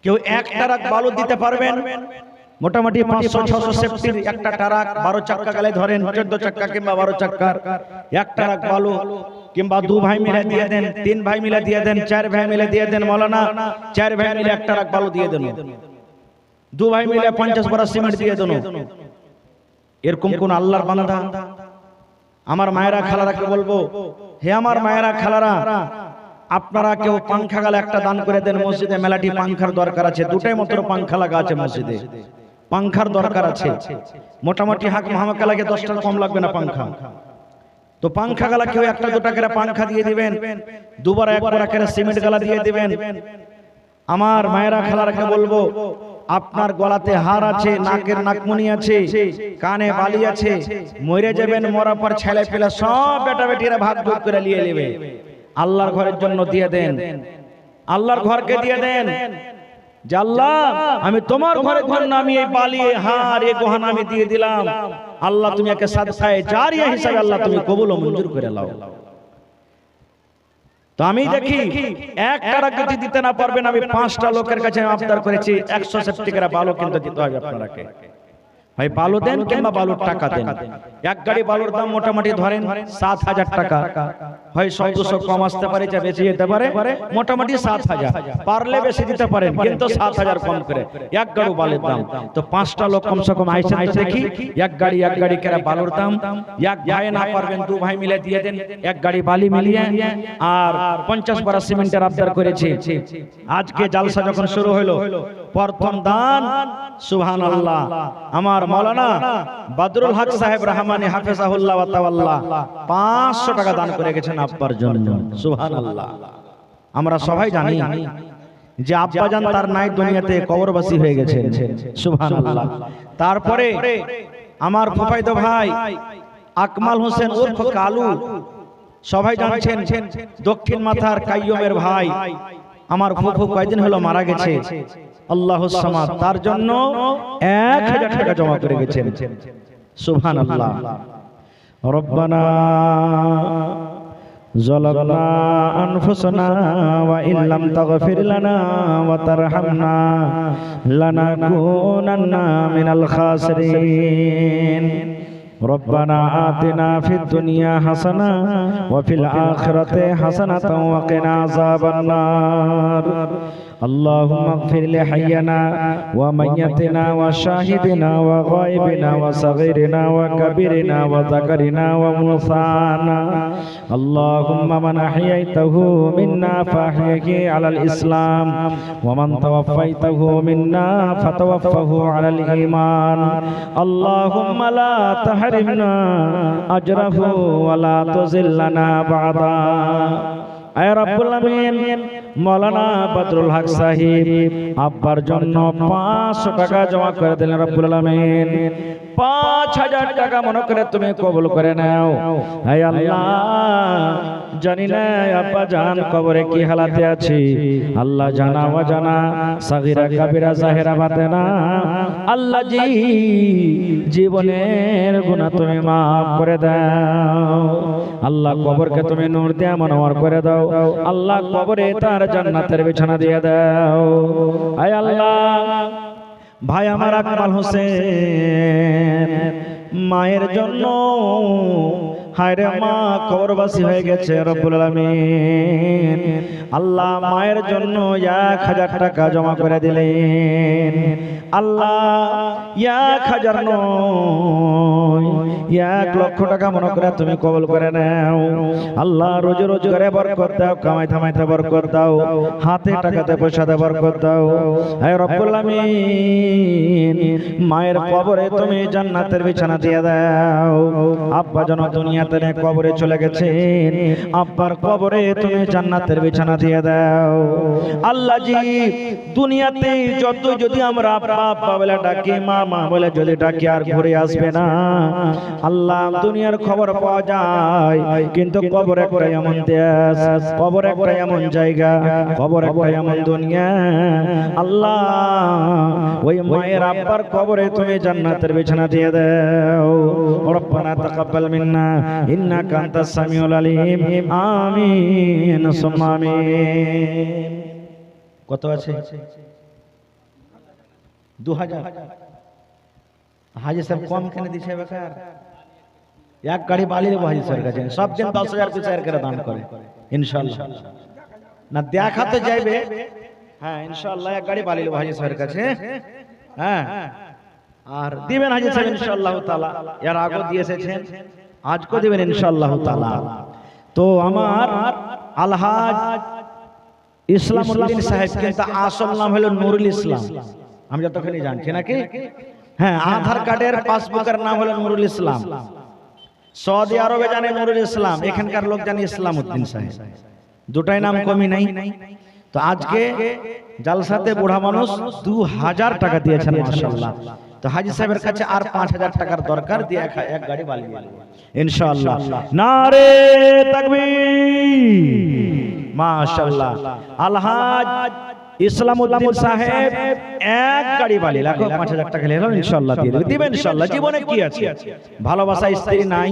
কেউ 1 ট্রাক বালু দিতে পারবেন। মোটামুটি 500-600 সেফটির একটা ট্রাক, 12 চাক্কা গেলে ধরেন 14 চাক্কা কিংবা 12 চাক্কার 1 ট্রাক বালু, কিংবা 2 ভাই মিলে দিয়ে দেন, 3 ভাই মিলে দিয়ে দেন, 4 ভাই মিলে দিয়ে দেন, মাওলানা 4 ভাই মিলে 1 ট্রাক বালু দিয়ে দেন, 2 ভাই মিলে 50 বড়া সিমেন্ট দিয়ে দেন। এরকম কোন আল্লাহর বান্দা? আমার মায়েরা খালারাকে বলবো, হে আমার মায়েরা খালারা, আপনারা কেউ পাংখা গালে একটা দান করে দেন। মসজিদে মেলাটি পাংখার দরকার আছে, 2টাই মাত্র পাংখা লাগা আছে মসজিদে, পাংখার দরকার আছে। মোটামুটি হাক মাহমাকা লাগে 10টা কম লাগবে না পাংখা। তো পাংখা গালা কেউ 1-2 টাকা পাংখা দিয়ে দিবেন, 2 বার 1 বার করে সিমেন্ট গালা দিয়ে দিবেন। আমার মায়েরা খালারাকে বলবো, আপনার গলাতে হার আছে, নাকের নাকমণি আছে, কানে বালি আছে, মরে যাবেন, মরার পর ছেলে পেলে সব বেটা বেটিরা ভাগ ভাগ করে নিয়ে নেবে। আল্লাহর ঘরের জন্য দিয়ে দেন, আল্লাহর ঘরকে দিয়ে দেন, যে আল্লাহ আমি তোমার ঘরের জন্য আমি এই বালি, হার, এই গহনা আমি দিয়ে দিলাম, আল্লাহ তুমি একে সাদকায়ে জারিয়া হিসাবে আল্লাহ তুমি কবুল ও মঞ্জুর করে নাও। তো আমি দেখি 1 টাকা যদি দিতে না পারবেন, আমি 5টা লোকের কাছে আবদার করেছি 100 সেফটি করে বালু কিন্তু দিতে হবে আপনাকে। ভাই বালু দেন কিংবা বালুর টাকা দেন। এক গাড়ি বালুর দাম মোটামুটি ধরেন 7,000 টাকা, হয় 100-200 কম আসতে পারে, যা বেশি যেতে পারে, মোটামুটি 7,000, পারলে বেশি দিতে পারেন কিন্তু 7,000 কম করে এক গাড়ি বালুর দাম। তো 5টা লোক কমসে কম আইসেন তো দেখি, এক গাড়ি করে বালুর দাম। এক ভাই না পারবেন 2 ভাই মিলে দিয়ে দেন এক গাড়ি বালি মিলিয়ে, আর 50 বড়া সিমেন্টের আবদার করেছি। আজকে জালসা যখন শুরু হলো, প্রথম দান সুবহানাল্লাহ আমার মাওলানা বদরুল হক সাহেব রহমানি হাফেজাহুল্লাহ ওয়া তাওয়াল্লাহ 500 টাকা দান করে গেছেন আব্বার জন্য। সুবহানাল্লাহ। আমরা সবাই জানি যে আব্বাজান তার নাই দুনিয়াতে, কবরবাসী হয়ে গেছেন। সুবহানাল্লাহ। তারপরে আমার ফুফাইতো ভাই আকমাল হোসেন উর্ফ কালু, সবাই জানছেন দক্ষিণ মাথার কাইয়ুমের ভাই, আমার ফুফু কয়েকদিন হলো মারা গেছে, আল্লাহুস সামাদ, তার জন্য 1000 টাকা জমা করে গেছেন। সুবহানাল্লাহ। রব্বানা যালামনা আনফুসানা ওয়া ইল্লাম তাগফির লানা ওয়া তারহামনা লানাকুনান্না মিনাল খাসিরিন। ربنا آتنا في الدنيا حسنة وفي الآخرة حسنة وقنا عذاب النار. اللهم اغفر لحينا وميتنا وشاهدنا وغائبنا وصغيرنا وكبيرنا وذكرنا وأنثانا. اللهم من أحييته منا فأحيه على الإسلام، ومن توفيته منا فتوفه على الإيمان. اللهم لا تحرمنا أجره ولا تذلنا بعدا. আয় রব্বুল আমিন, মাওলানা বদরুল হক সাহেব আব্বার জন্য 500 টাকা জমা করে দিলেন রব্বুল আমিন। 5000 টাকা মনে করে তুমি কবুল করে নাও। আয় আল্লাহ, জানি না আব্বা জান কবরে কি হালাতে আছে, আল্লাহ জানা ওয়া জানা, সাগীরা কাবীরা জাহেরা বাতেনা, আল্লাহ জি জীবনের গুনাহ তুমি maaf করে দাও। আল্লাহ কবরকে তুমি নূর দিয়ে মনোয়ার করে দাও। আল্লাহ কবরে তার জান্নাতের বিছানা দিয়ে দাও। আয় আল্লাহ, ভাই আমার আকমাল হোসেন মায়ের জন্য, হায়রে মা কবরবাসী হয়ে গেছে রব্বুল আলামিন, আল্লাহ মায়ের জন্য 1000 টাকা জমা করে দিলেন। আল্লাহ 1000 নয়, 1 লক্ষ টাকা মনে করে তুমি কবুল করে নাও। আল্লাহ রোজ রোজ করে বরকত দাও, কামাই থামাইতে বরকত দাও, হাতে টাকাতে পয়সাতে বরকত দাও। হে রব্বুল আমিন, মায়ের কবরে তুমি জান্নাতের বিছানা দিয়ে দাও। আব্বা যেন দুনিয়াতে কবরে চলে গেছেন, আব্বার কবরে তুমি জান্নাতের বিছানা দিয়ে দাও। আল্লাহ জি দুনিয়াতে যত যদি আমরা আব্বা আব্বা বলে ডাকি, মা মা বলে যদি ডাকি, আর ঘুরে আসবে না। আল্লাহ দুনিয়ার খবর পাওয়া যায়, কিন্তু কবর একটা এমন দেশ, কবর একটা এমন জায়গা, কবর একটা এমন দুনিয়া। আল্লাহ ওই মায়ের আব্বার কবরে তুমি জান্নাতের বিছানা দিয়ে দাও। রব্বানা তাকাব্বাল মিন্না ইন্নাকা আনতাস সামিউল আলিম। আমিন সুম্মা আমিন। কত আছে? 2000। হাজি সাহেব কম কেন দিছে বেকার? এক গাড়ি বালি দেবো হাজি সাহেবের কাছে, সব দিন 10,000 করে দান করে ইনশাআল্লাহ। না দেখাতে যাইবে, হ্যাঁ ইনশাআল্লাহ এক গাড়ি বালি দেবো হাজি সাহেবের কাছে। হ্যাঁ, আর দিবেন হাজি সাহেব ইনশাআল্লাহ তাআলা। এর আগে দিয়ে এসেছেন, আজকে দিবেন ইনশাআল্লাহ তাআলা। তো আমার আলহাজ ইসলামউদ্দিন সাহেব, কিন্তু আসল নাম হলো নুরুল ইসলাম, আমি যতখানি জানছি নাকি। হ্যাঁ, আধার কার্ডের পাসবুকের নাম হলো নুরুল ইসলাম। সৌদি আরবে জানে নুরুল ইসলাম, এখানকার লোক জানে ইসলামউদ্দিন সাহেব, দুটাই নাম কমই নাই। তো আজকে জালসাতে বুড়া মানুষ 2000 টাকা দিয়েছেন মাশাআল্লাহ। তো হাজী সাহেবের কাছে আর 5000 টাকার দরকার, দিয়ে এক গাড়ি বালি ইনশাআল্লাহ। নারে তাকবীর, মাশাআল্লাহ। আলহাজ ইসলামউদ্দিন সাহেব এক গাড়ি বালি লাখো 5000 টাকা নিলেন, ইনশাআল্লাহ দিয়ে দিবেন ইনশাআল্লাহ। জীবনে কি আছে? ভালোবাসা স্ত্রী নাই?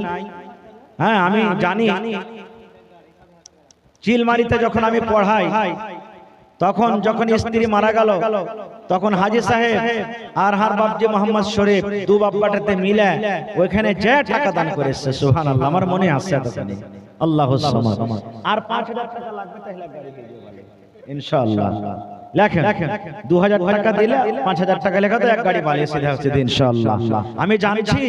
হ্যাঁ আমি জানি, চিলমারিতে যখন আমি পড়াই তখন যখন স্ত্রী মারা গেল তখন হাজী সাহেব আর হার বাপজি মোহাম্মদ শরীফ দু বাপ্পাটাতে মিলে ওইখানে যে টাকা দান করেছে সুবহানাল্লাহ আমার মনে আছে এতখানি আল্লাহুস সামাদ আর 5000 টাকা লাগবে তাহলে গাড়ি কিনে দেব ইনশাআল্লাহ লেখেন 2000 টাকা দিলে 5000 টাকা লেখা তো এক গাড়ি বালিয়ে সিধা হচ্ছে ইনশাআল্লাহ আমি জানছি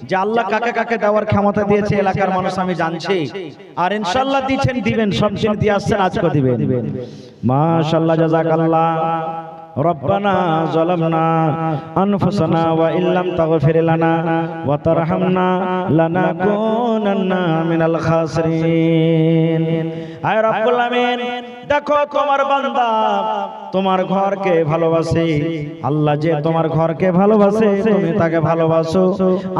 যে আল্লাহ কাকে কাকে দেওয়ার ক্ষমতা দিয়েছে এলাকার মানুষ আমি জানছি আর ইনশাআল্লাহ দিবেন দিবেন সব দিন দিয়ে আসছেন আজকে দিবেন মাশাআল্লাহ জাযাকাল্লাহ ربنا ظلمنا أنفسنا وإن لم تغفر لنا وترحمنا لنكونن من الخاسرين আয় রব্বুল আমিন দেখো তোমার বান্দা তোমার ঘরকে ভালোবাসে আল্লাহ যে তোমার ঘরকে ভালোবাসে তুমি তাকে ভালোবাসো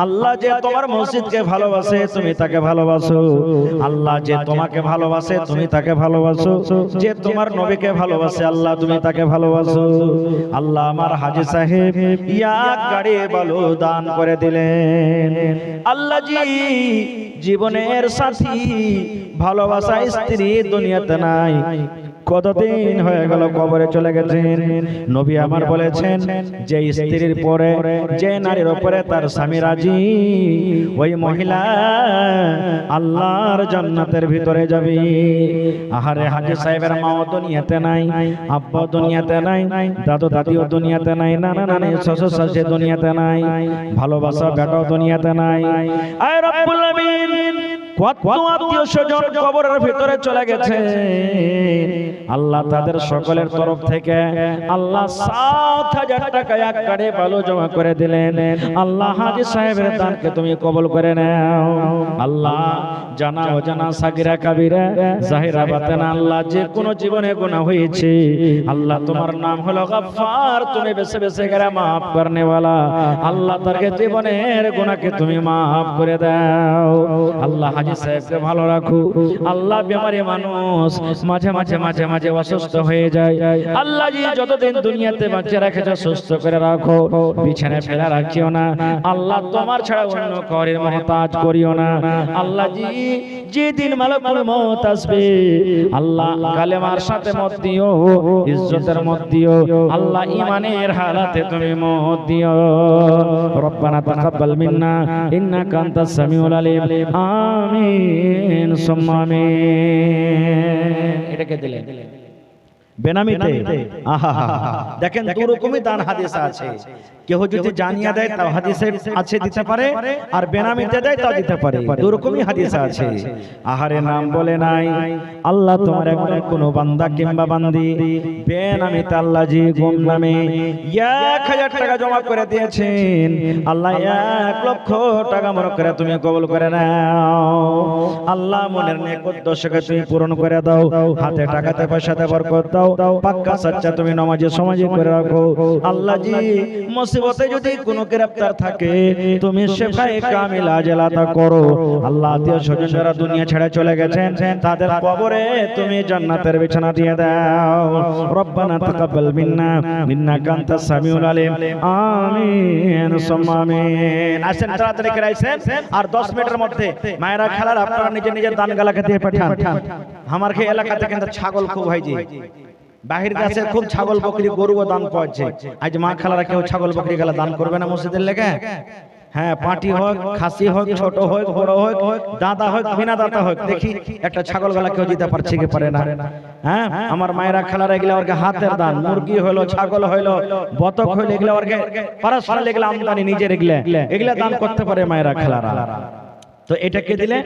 আল্লাহ যে তোমার মসজিদকে ভালোবাসে তুমি তাকে ভালোবাসো আল্লাহ যে তোমাকে ভালোবাসে তুমি তাকে ভালোবাসো যে তোমার নবীকে ভালোবাসে আল্লাহ তুমি তাকে ভালোবাসো আল্লাহ আমার হাজী সাহেব এক গাড়ি বালু দান করে দিলেন আল্লাহ জি জীবনের সাথী ভালোবাসা স্ত্রী দুনিয়াতে নাই কতদিন হয়ে গেল কবরে চলে গেছেন নবী আমার বলেছেন যে স্ত্রীর পরে যে নারীর উপরে তার স্বামী রাজি ওই মহিলা আল্লাহর জান্নাতের ভিতরে যাবে আহারে হাজী সাহেবের মাও দুনিয়াতে নাই আব্বা দুনিয়াতে নাই দাদু দাদিও দুনিয়াতে নাই নানা নানি শ্বশুর শাশুড়ি দুনিয়াতে নাই ভালোবাসা বেটাও দুনিয়াতে নাই আয় রব্বুল আমিন কত আত্মীয় স্বজন কবরের ভিতরে চলে গেছে আল্লাহ তাদের সকলের তরফ থেকে আল্লাহ 7000 টাকা এক গাড়ি বালু জমা করে দিলেন আল্লাহ হাজী সাহেবের দানকে তুমি কবুল করে নাও আল্লাহ জানা অজানা সাগিরা কাবিরা জাহিরা বাতেনা আল্লাহ যে কোন জীবনে গুনাহ হয়েছে আল্লাহ তোমার নাম হলো গফফার তুমি বেছে বেছে করে maaf করনে वाला আল্লাহ তার জীবনের গুনাহকে তুমি maaf করে দাও আল্লাহ হাজী সাহেবকে ভালো রাখো আল্লাহ বেমারি মানুষ মাঝে মাঝে মাঝে মাঝে অসুস্থ হয়ে যায় আল্লাহ জি যতদিন দুনিয়াতে বাঁচিয়ে রেখেছো সুস্থ করে রাখো বিছানায় ফেলা রাখিও না আল্লাহ তোমার ছাড়া অন্য কারোর মুহতাজ করিও না আল্লাহ জি যেদিন মালাকুল মউত আসবে আল্লাহ কালেমার সাথে মত দিও ইজ্জতের মত দিও আল্লাহ ঈমানের হালাতে তুমি মত দিও রব্বানা তাকাব্বাল মিন্না ইন্নাকা আনতাস সামিউল আলিম আমিন সুম্মা আমিন এটাকে দিলেন বেনামিতে আহা দেখেন দু রকমই দান হাদিস আছে কেউ যদি জানিয়ে দেয় তাও হাদিসে আছে দিতে পারে আর বেনামিতে দেয় তাও দিতে পারে দু রকমই হাদিস আছে আহারে নাম বলে নাই আল্লাহ তোমার এমন কোন বান্দা কিংবা বান্দি বেনামিতে আল্লাহ জি গুম নামে 1000 টাকা জমা করে দিয়েছেন আল্লাহ 1 লক্ষ টাকা মনে করে তুমি কবুল করে নাও আল্লাহ মনের নেক উদ্দেশ্যকে তুমি পূরণ করে দাও হাতে টাকাতে পয়সাতে বরকত দাও পাক্কা সচ্চা তুমি নামাজে সমাজে করে রাখো আল্লাহ জি মুসিবতে যদি কোনো গ্রেফতার থাকে তুমি শেফায়ে কামিল আজলাতা করো আল্লাহ আত্মীয় স্বজন যারা দুনিয়া ছেড়ে চলে গেছেন তাদের কবরে তুমি জান্নাতের বিছানা দিয়ে দাও রব্বানা তাকাব্বাল মিন্না ইন্নাকা আনতাস সামিউল আলিম আমিন সুম্মা আমিন আসেন তাড়াতাড়ি করে আসেন আর 10 মিনিটের মধ্যে মায়েরা খালার আপনারা নিজে নিজের দান গালাকে দিয়ে পাঠান আমার এই এলাকাতে কিন্তু ছাগল খুব হয় জি বাহির কাছে খুব ছাগল বকরি গরুও দান পাচ্ছে আজ মা খালারা কেউ ছাগল বকরি গেলা দান করবে না মসজিদের লেগে হ্যাঁ পাটি হোক খাসি হোক ছোট হোক বড় হোক দাদা হোক বিনা দাদা হোক দেখি একটা ছাগল গলা কেউ দিতে পারছে কি পারে না হ্যাঁ আমার মায়েরা খালারা এগুলা ওরকে হাতের দান মুরগি হলো ছাগল হলো বতক হলো এগুলা ওরকে পারাসরা এগুলা আমদানি নিজের এগুলা দান করতে পারে মায়েরা খালারা তো এটাকে দিলে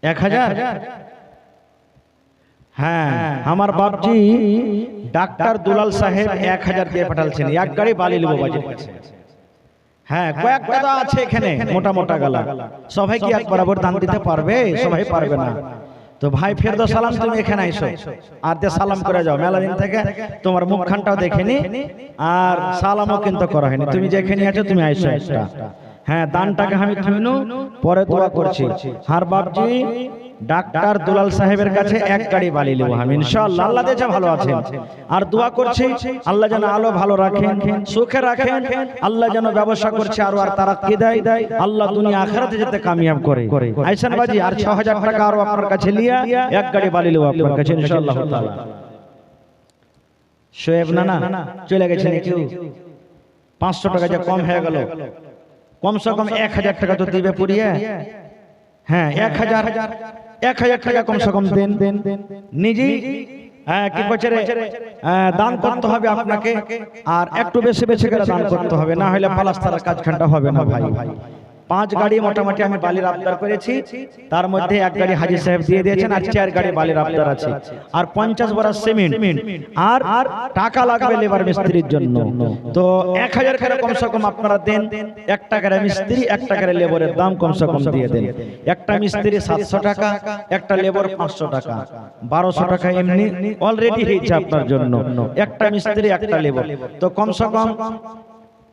1000 হ্যাঁ আমার বাপজি ডাক্তার দুলাল সাহেব 1000 দিয়ে পাঠালছেন এক গাড়ি বালি লিবো বাজেট কাছে হ্যাঁ কয়েকটা তো আছে এখানে মোটা মোটা গালা সবাই কি এক বরাবর দান দিতে পারবে সবাই পারবে না তো ভাই ফেরদৌস সালাম তুমি এখানে আইসো আর দে সালাম করে যাও মেলা দিন থেকে তোমার মুখখানটাও দেখেনি আর সালামও কিন্তু করা হয়নি তুমি যেখানে আছো তুমি আইসো একটা হ্যাঁ দানটাকে আমি থুইনু পরে দোয়া করছি হার বাপজি ডাক্তার দুলাল সাহেবের কাছে এক গাড়ি বালি নেব আমি ইনশাআল্লাহ আল্লাহ দেশে ভালো আছেন আর দোয়া করছি আল্লাহ যেন আলো ভালো রাখেন সুখে রাখেন আল্লাহ যেন ব্যবসা করছে আর তারাক্কি দেয় আল্লাহ দুনিয়া আখিরাতে যেতে কামিয়াব করে আইসান বাজি আর 6000 টাকা আর আপনার কাছে লিয়া এক গাড়ি বালি নেব আপনার কাছে ইনশাআল্লাহ তাআলা শোয়েব না চলে গেছে নাকি 500 টাকা যে কম হয়ে গেল, কমসে কম 1000 টাকা তো দিবে পুরিয়ে। হ্যাঁ 1000 টাকা কমসে কম দেন নিজেই। কি করছে রে, দান করতে হবে আপনাকে, আর একটু বেশি বেশি করে দান করতে হবে, না হলে পালাস্তার কাজখানটা হবে না ভাই। 5 গাড়ি মোটামুটি আমি বালির আবদার করেছি, তার মধ্যে 1 গাড়ি হাজী সাহেব দিয়ে দিয়েছেন, আর 4 গাড়ি বালির আবদার আছে, আর 50 বড়া সিমেন্ট, আর টাকা লাগবে লেবার মিস্ত্রির জন্য। তো 1000 করে কমসে কম আপনারা দেন। 1 টাকার মিস্ত্রি 1 টাকার লেবারের দাম কমসে কম দিয়ে দেন। একটা মিস্ত্রি 700 টাকা, একটা লেবার 500 টাকা, 1200 টাকা এমনি অলরেডি হয়েছে আপনার জন্য। একটা মিস্ত্রি একটা লেবার, তো কমসে কম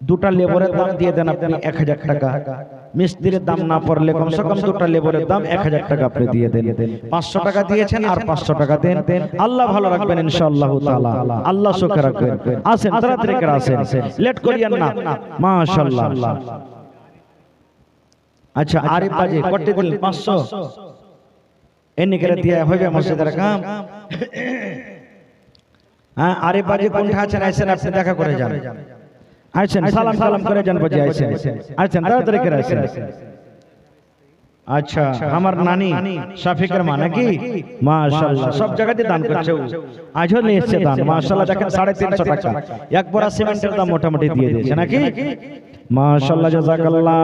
2টা লেবারের দাম দিয়ে দেন আপনি 1000 টাকা। মিস্ত্রির দাম না পড়লে কমসে কম 2টা লেবারের দাম 1000 টাকা আপনি দিয়ে দেন। 500 টাকা দিয়েছেন, আর 500 টাকা দেন। আল্লাহ ভালো রাখবেন ইনশাআল্লাহ তাআলা, আল্লাহ সুখ রাখবেন। আসেন তাড়াতাড়ি করে আসেন, লেট করিয়েন না। মাশাআল্লাহ। আচ্ছা আরিফ বাজি করতে দিলেন 500 এনে করে দিয়ে হবে মসজিদের কাম। হ্যাঁ আরিফ বাজি কোনটা আছেন, আইছেন আপনি দেখা করে যান। আছেন সালাম করে যান, বাজি আছেন তাড়াতাড়ি করে আসেন। আচ্ছা আমার নানি শাফিকের মা নাকি? মাশাআল্লাহ, সব জায়গাতে দান করছে, আজও নিয়ে এসেছে দান। মাশাআল্লাহ দেখেন 350 টাকা এক বড়া সিমেন্টের দাম মোটামুটি দিয়ে দিয়েছে নাকি? মাশাআল্লাহ জাযাকাল্লাহ।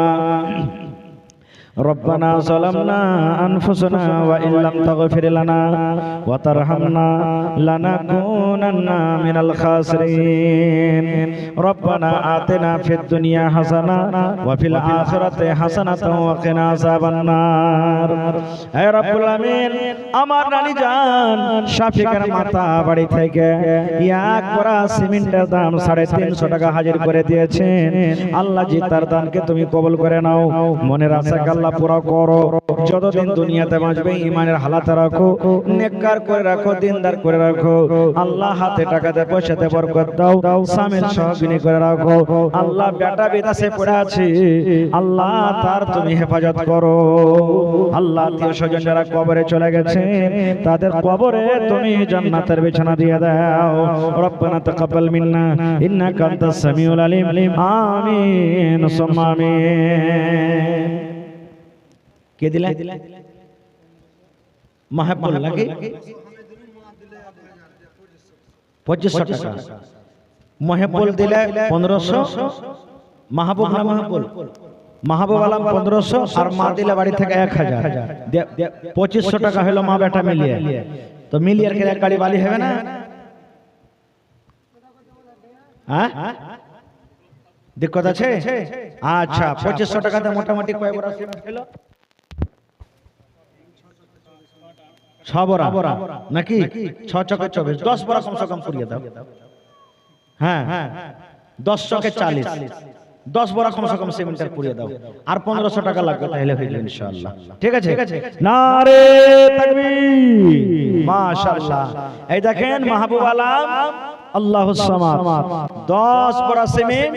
ربنا ظلمنا أنفسنا وإن لم تغفر لنا وترحمنا لنكونن من الخاسرين ربنا آتنا في الدنيا حسنة وفي الآخرة حسنة وقنا عذاب النار اے رب العالمین আমার নানি জান শাফিকের মাথা বাড়ি থেকে এক বড়া সিমেন্টের দাম 350 টাকা হাজির করে দিয়েছেন। আল্লাহ জি তার দানকে তুমি কবুল করে নাও, মনের আশা আল্লাহ পুরা করো। যতদিন দুনিয়াতে বাঁচবে ঈমানের হালাতে রাখো, নেককার করে রাখো, দিনদার করে রাখো। আল্লাহ হাতে টাকাতে পয়সাতে বরকত দাও, স্বামীর সহবিনী করে রাখো। আল্লাহ বেটা বিদেশে পড়ে আছে, আল্লাহ তার তুমি হেফাজত করো। আল্লাহ আত্মীয় স্বজন যারা কবরে চলে গেছে তাদের কবরে তুমি জান্নাতের বিছানা দিয়ে দাও। রব্বানা তাকাব্বাল মিন্না ইন্নাকা আনতাস সামিউল আলিম। আমিন সুম্মা আমিন। কে দিলে মাহবুল নাকি? 2500 টাকা মাহবুল দিলে 1500। মাহবুব না মাহবুব আলম 1500, আর মা দিলে বাড়ি থেকে 1000। 2500 টাকা হলো মা বেটা মিলিয়ে। তো মিলিয়ে কে এক গাড়ি বালি হবে না? হ্যাঁ দিক্কত আছে? আচ্ছা 2500 টাকাতে মোটামুটি কয় বড়া সিমেন্ট হলো? 6 বড়া নাকি? 6 চকে 24, 10 বড়া কমসে কম পুরিয়ে দাও। হ্যাঁ 10 চকে 40, 10 বড়া কমসে কম সিমেন্টের পুরিয়ে দাও, আর 1500 টাকা লাগবে, তাহলে হয়ে যাবে ইনশাআল্লাহ। ঠিক আছে? নারে তাকবীর। মাশাআল্লাহ। এই দেখেন মাহবুব আলম আল্লাহুস সামাদ 10 বড়া সিমেন্ট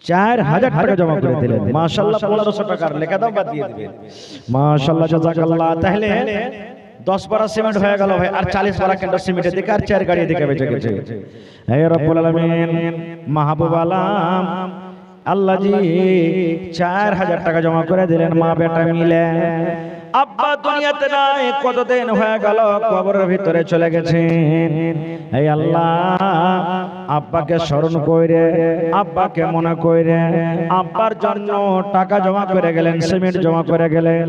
4000 টাকা জমা করে দিলেন। মাশাআল্লাহ 1500 টাকার লেখা দাও বাদ দিয়ে দিবেন। মাশাআল্লাহ জাযাকাল্লাহ। তাহলে 10 বড়া সিমেন্ট হয়ে গেল ভাই, আর 40 বড়া কেন্দ্র সিমেন্টের দিকে আর 4 গাড়ি দিকে বেঁচে গেছে। হে রব্বুল আলামিন মাহবুব আলম আল্লাহ জি 4000 টাকা জমা করে দিলেন মা বেটা মিলে। আব্বা দুনিয়াতে নাই, কতদিন হয়ে গেল কবরের ভিতরে চলে গেছেন। এই আল্লাহ আব্বাকে স্মরণ কইরে, আব্বাকে মনে কইরে আব্বার জন্য টাকা জমা করে গেলেন, সিমেন্ট জমা করে গেলেন।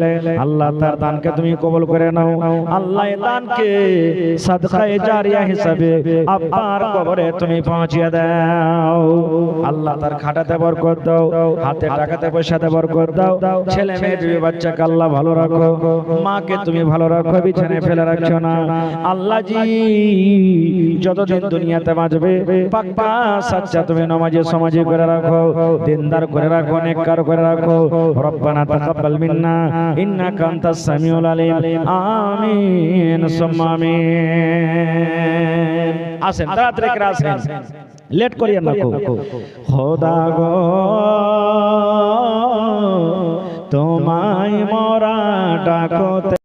আল্লাহ তার দানকে তুমি কবুল করে নাও। আল্লাহ এই দানকে সাদকায়ে জারিয়া হিসাবে আব্বার কবরে তুমি পৌঁছিয়ে দাও। আল্লাহ তার খাটাতে বরকত দাও, হাতে টাকাতে পয়সাতে বরকত দাও। ছেলে মেয়ে বিবি বাচ্চাকে আল্লাহ ভালো রাখো, মাকে তুমি ভালো রাখো, বিছানায় ফেলে রাখছো না। আল্লাহ জি যতদিন দুনিয়াতে বাঁচবে পাক্কা সাচ্চা তুমি নামাজে সমাজে করে রাখো, দিনদার করে রাখো, নেককার করে রাখো। রব্বানা তাকাব্বাল মিন্না ইন্নাকা আনতাস সামিউল আলিম। আমিন সুম্মা আমিন। আসেন তাড়াতাড়ি করে আসেন, লেট করিয়েন না। খোদা গো তোমায় মোরা ডাকতে